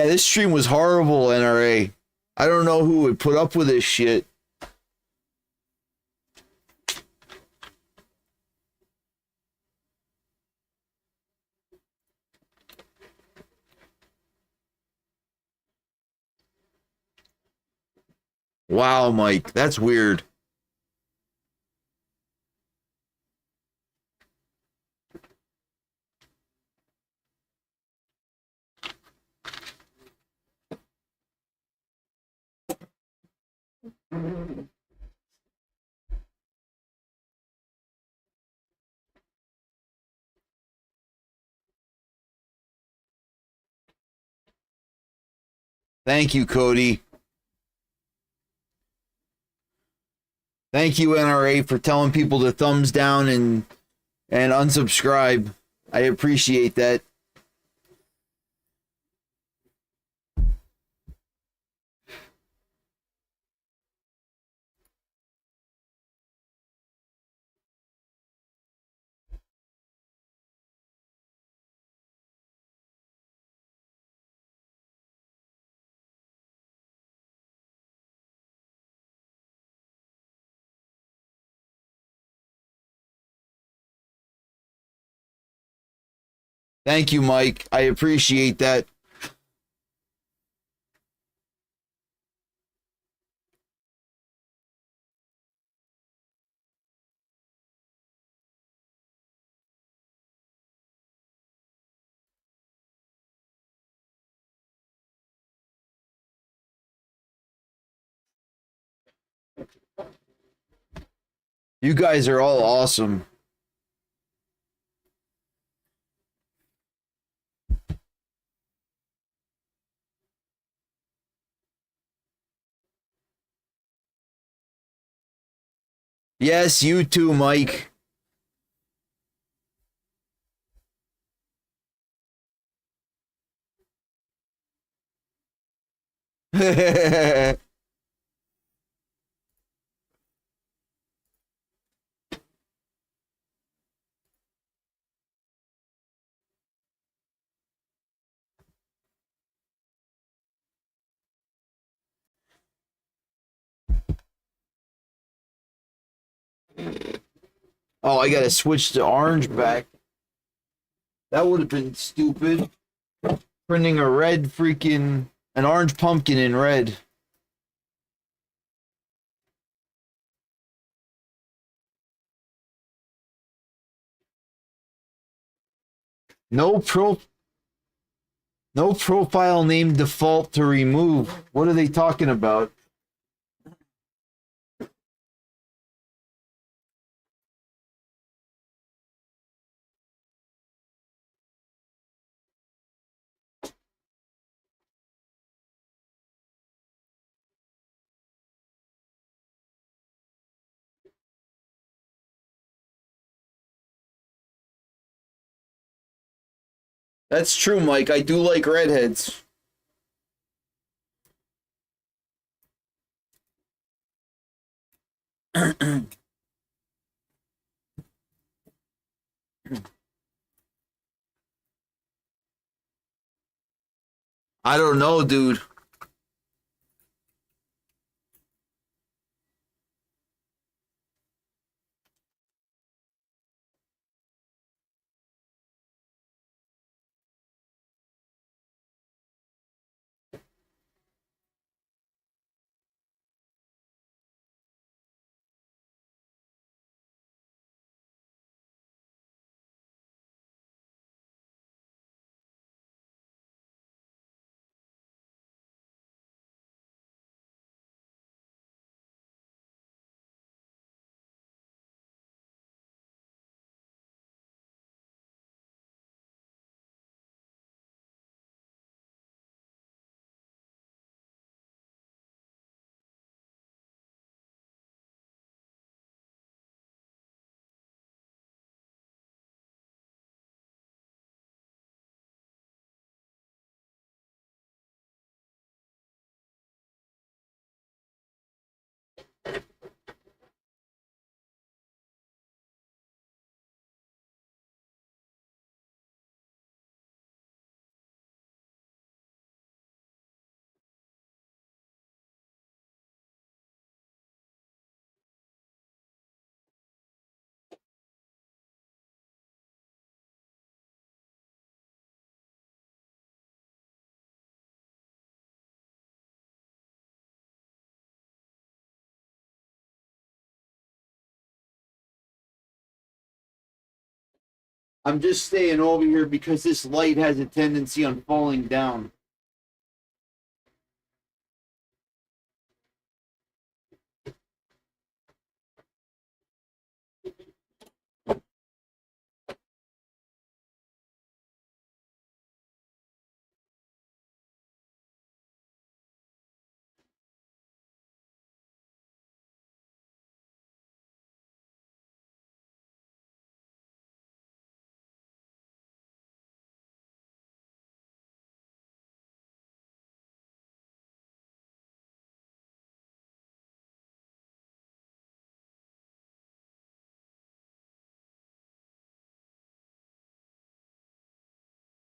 this stream was horrible, NRA. I don't know who would put up with this shit. Wow, Mike, that's weird. Thank you, Cody. Thank you, NRA, for telling people to thumbs down and unsubscribe. I appreciate that. Thank you, Mike. I appreciate that. You guys are all awesome. Yes, you too, Mike. Oh, I gotta switch to orange back. That would have been stupid. Printing a red freaking an orange pumpkin in red. No pro No profile name default to remove. What are they talking about? That's true, Mike. I do like redheads. I don't know, dude. I'm just staying over here because this light has a tendency on falling down.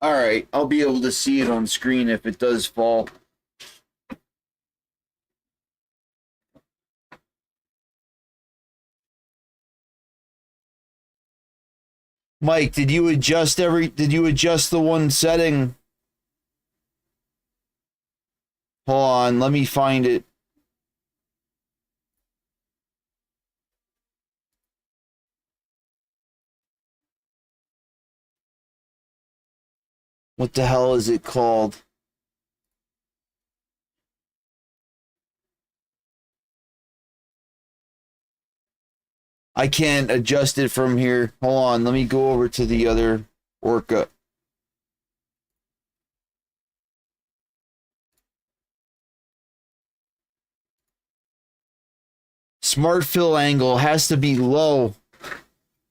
All right, I'll be able to see it on screen if it does fall. Mike, did you adjust the one setting? Hold on, let me find it. What the hell is it called? I can't adjust it from here. Hold on, let me go over to the other Orca. Smart fill angle has to be low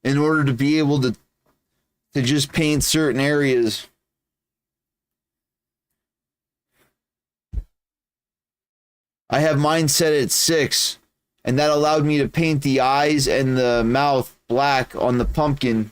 in order to be able to just paint certain areas. I have mine set at 6, and that allowed me to paint the eyes and the mouth black on the pumpkin.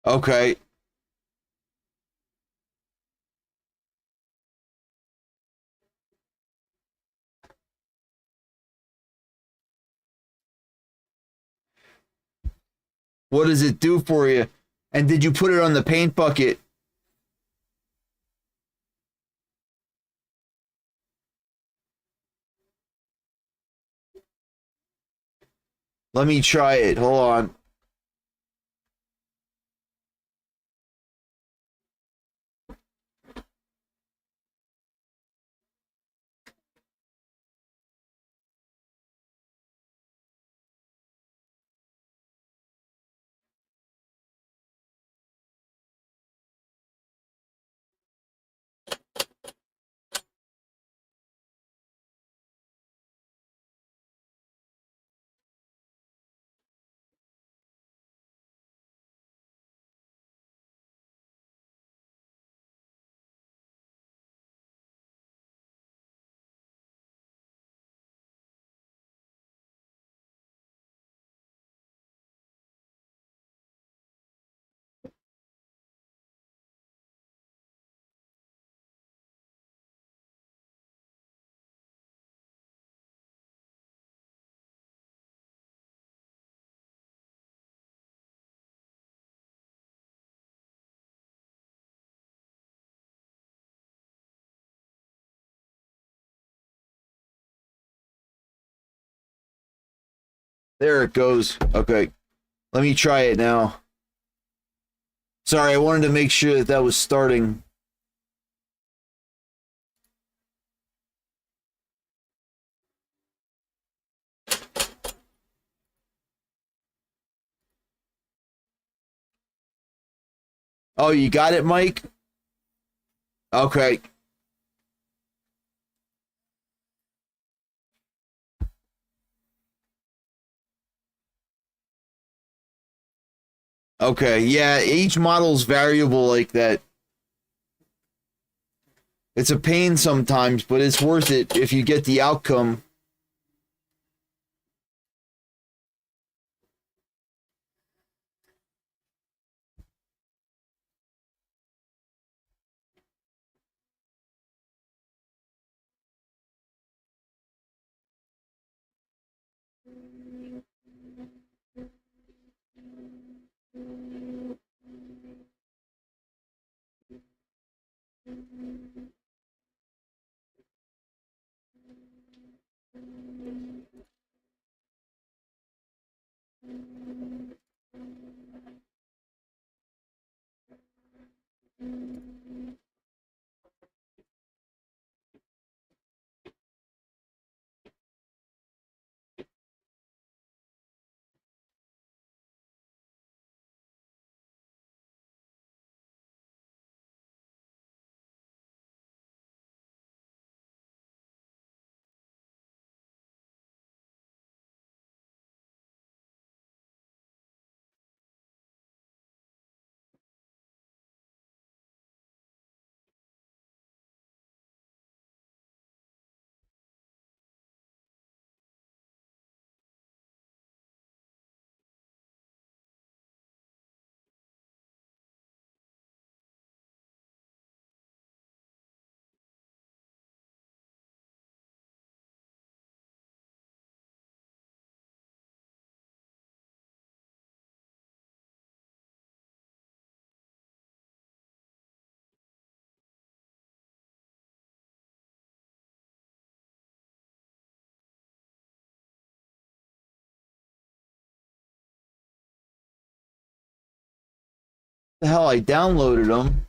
Okay. What does it do for you? And did you put it on the paint bucket? Let me try it. Hold on. There it goes. Okay. Let me try it now. Sorry, I wanted to make sure that that was starting. Oh, you got it, Mike? Okay. Okay, yeah, each model's variable like that. It's a pain sometimes, but it's worth it if you get the outcome. The hell, I downloaded them.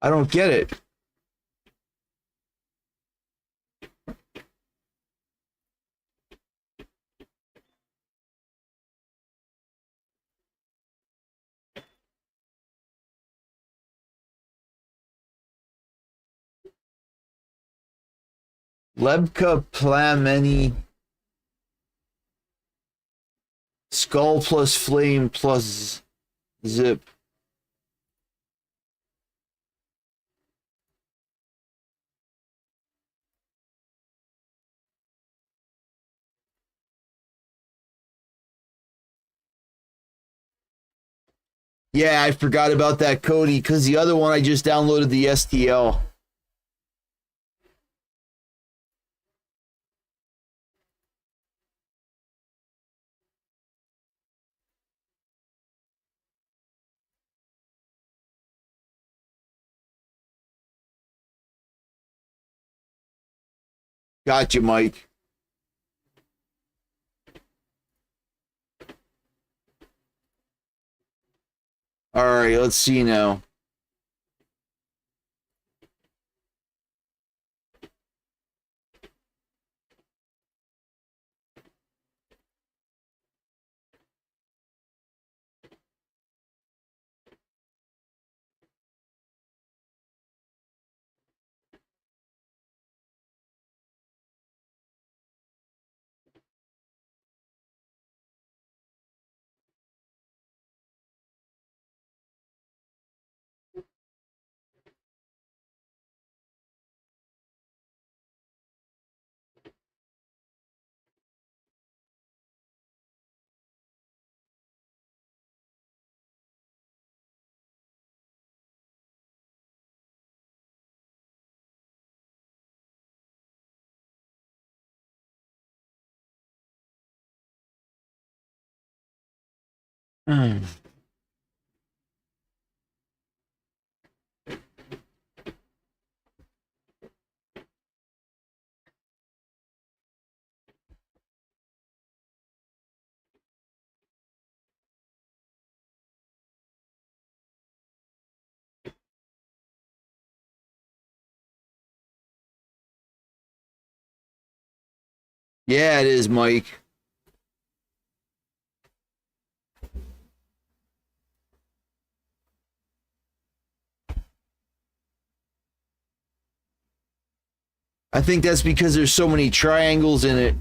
I don't get it. Lebka Plameni Skull plus Flame plus Zip. Yeah, I forgot about that, Cody, because the other one I just downloaded the STL. Gotcha, Mike. All right, let's see now. Hmm. Yeah, it is, Mike. I think that's because there's so many triangles in it.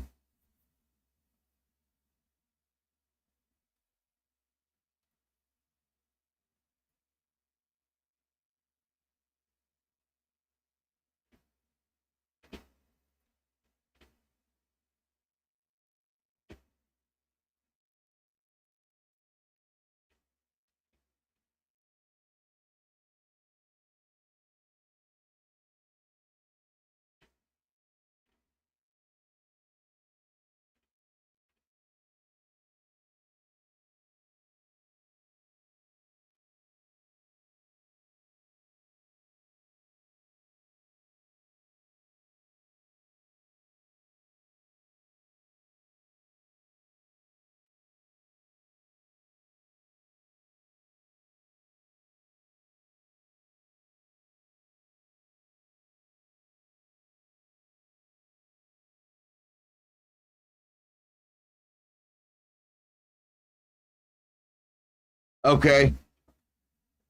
Okay.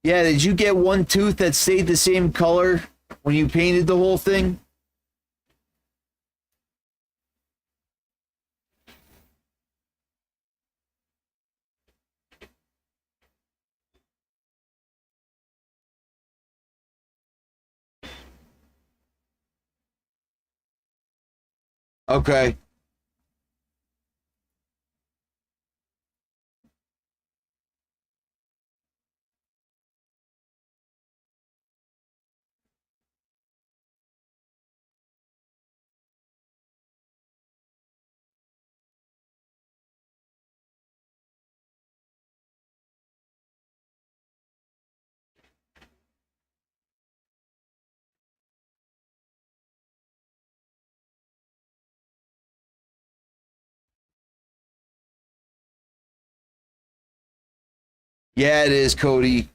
Yeah, did you get one tooth that stayed the same color when you painted the whole thing? Okay. Yeah, it is, Cody.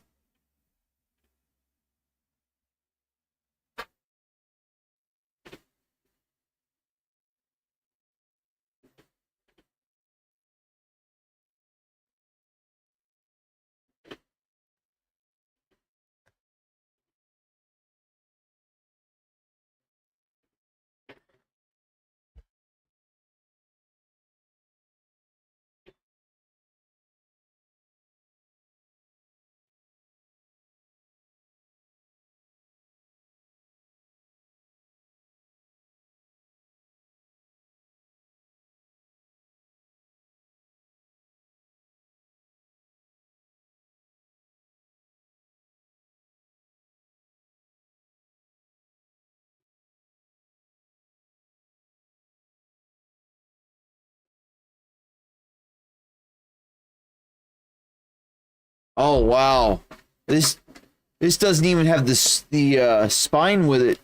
Oh wow, this doesn't even have the spine with it.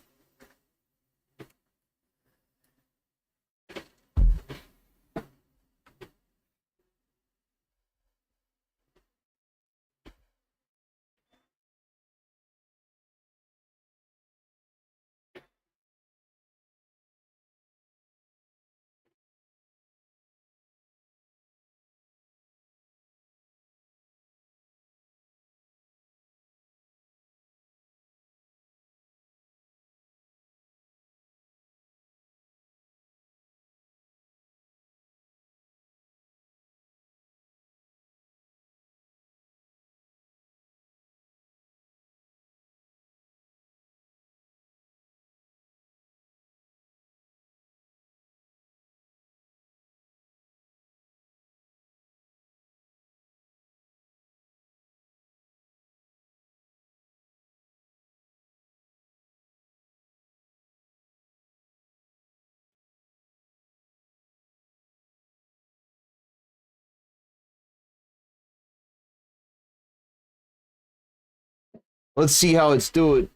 Let's see how it's doing.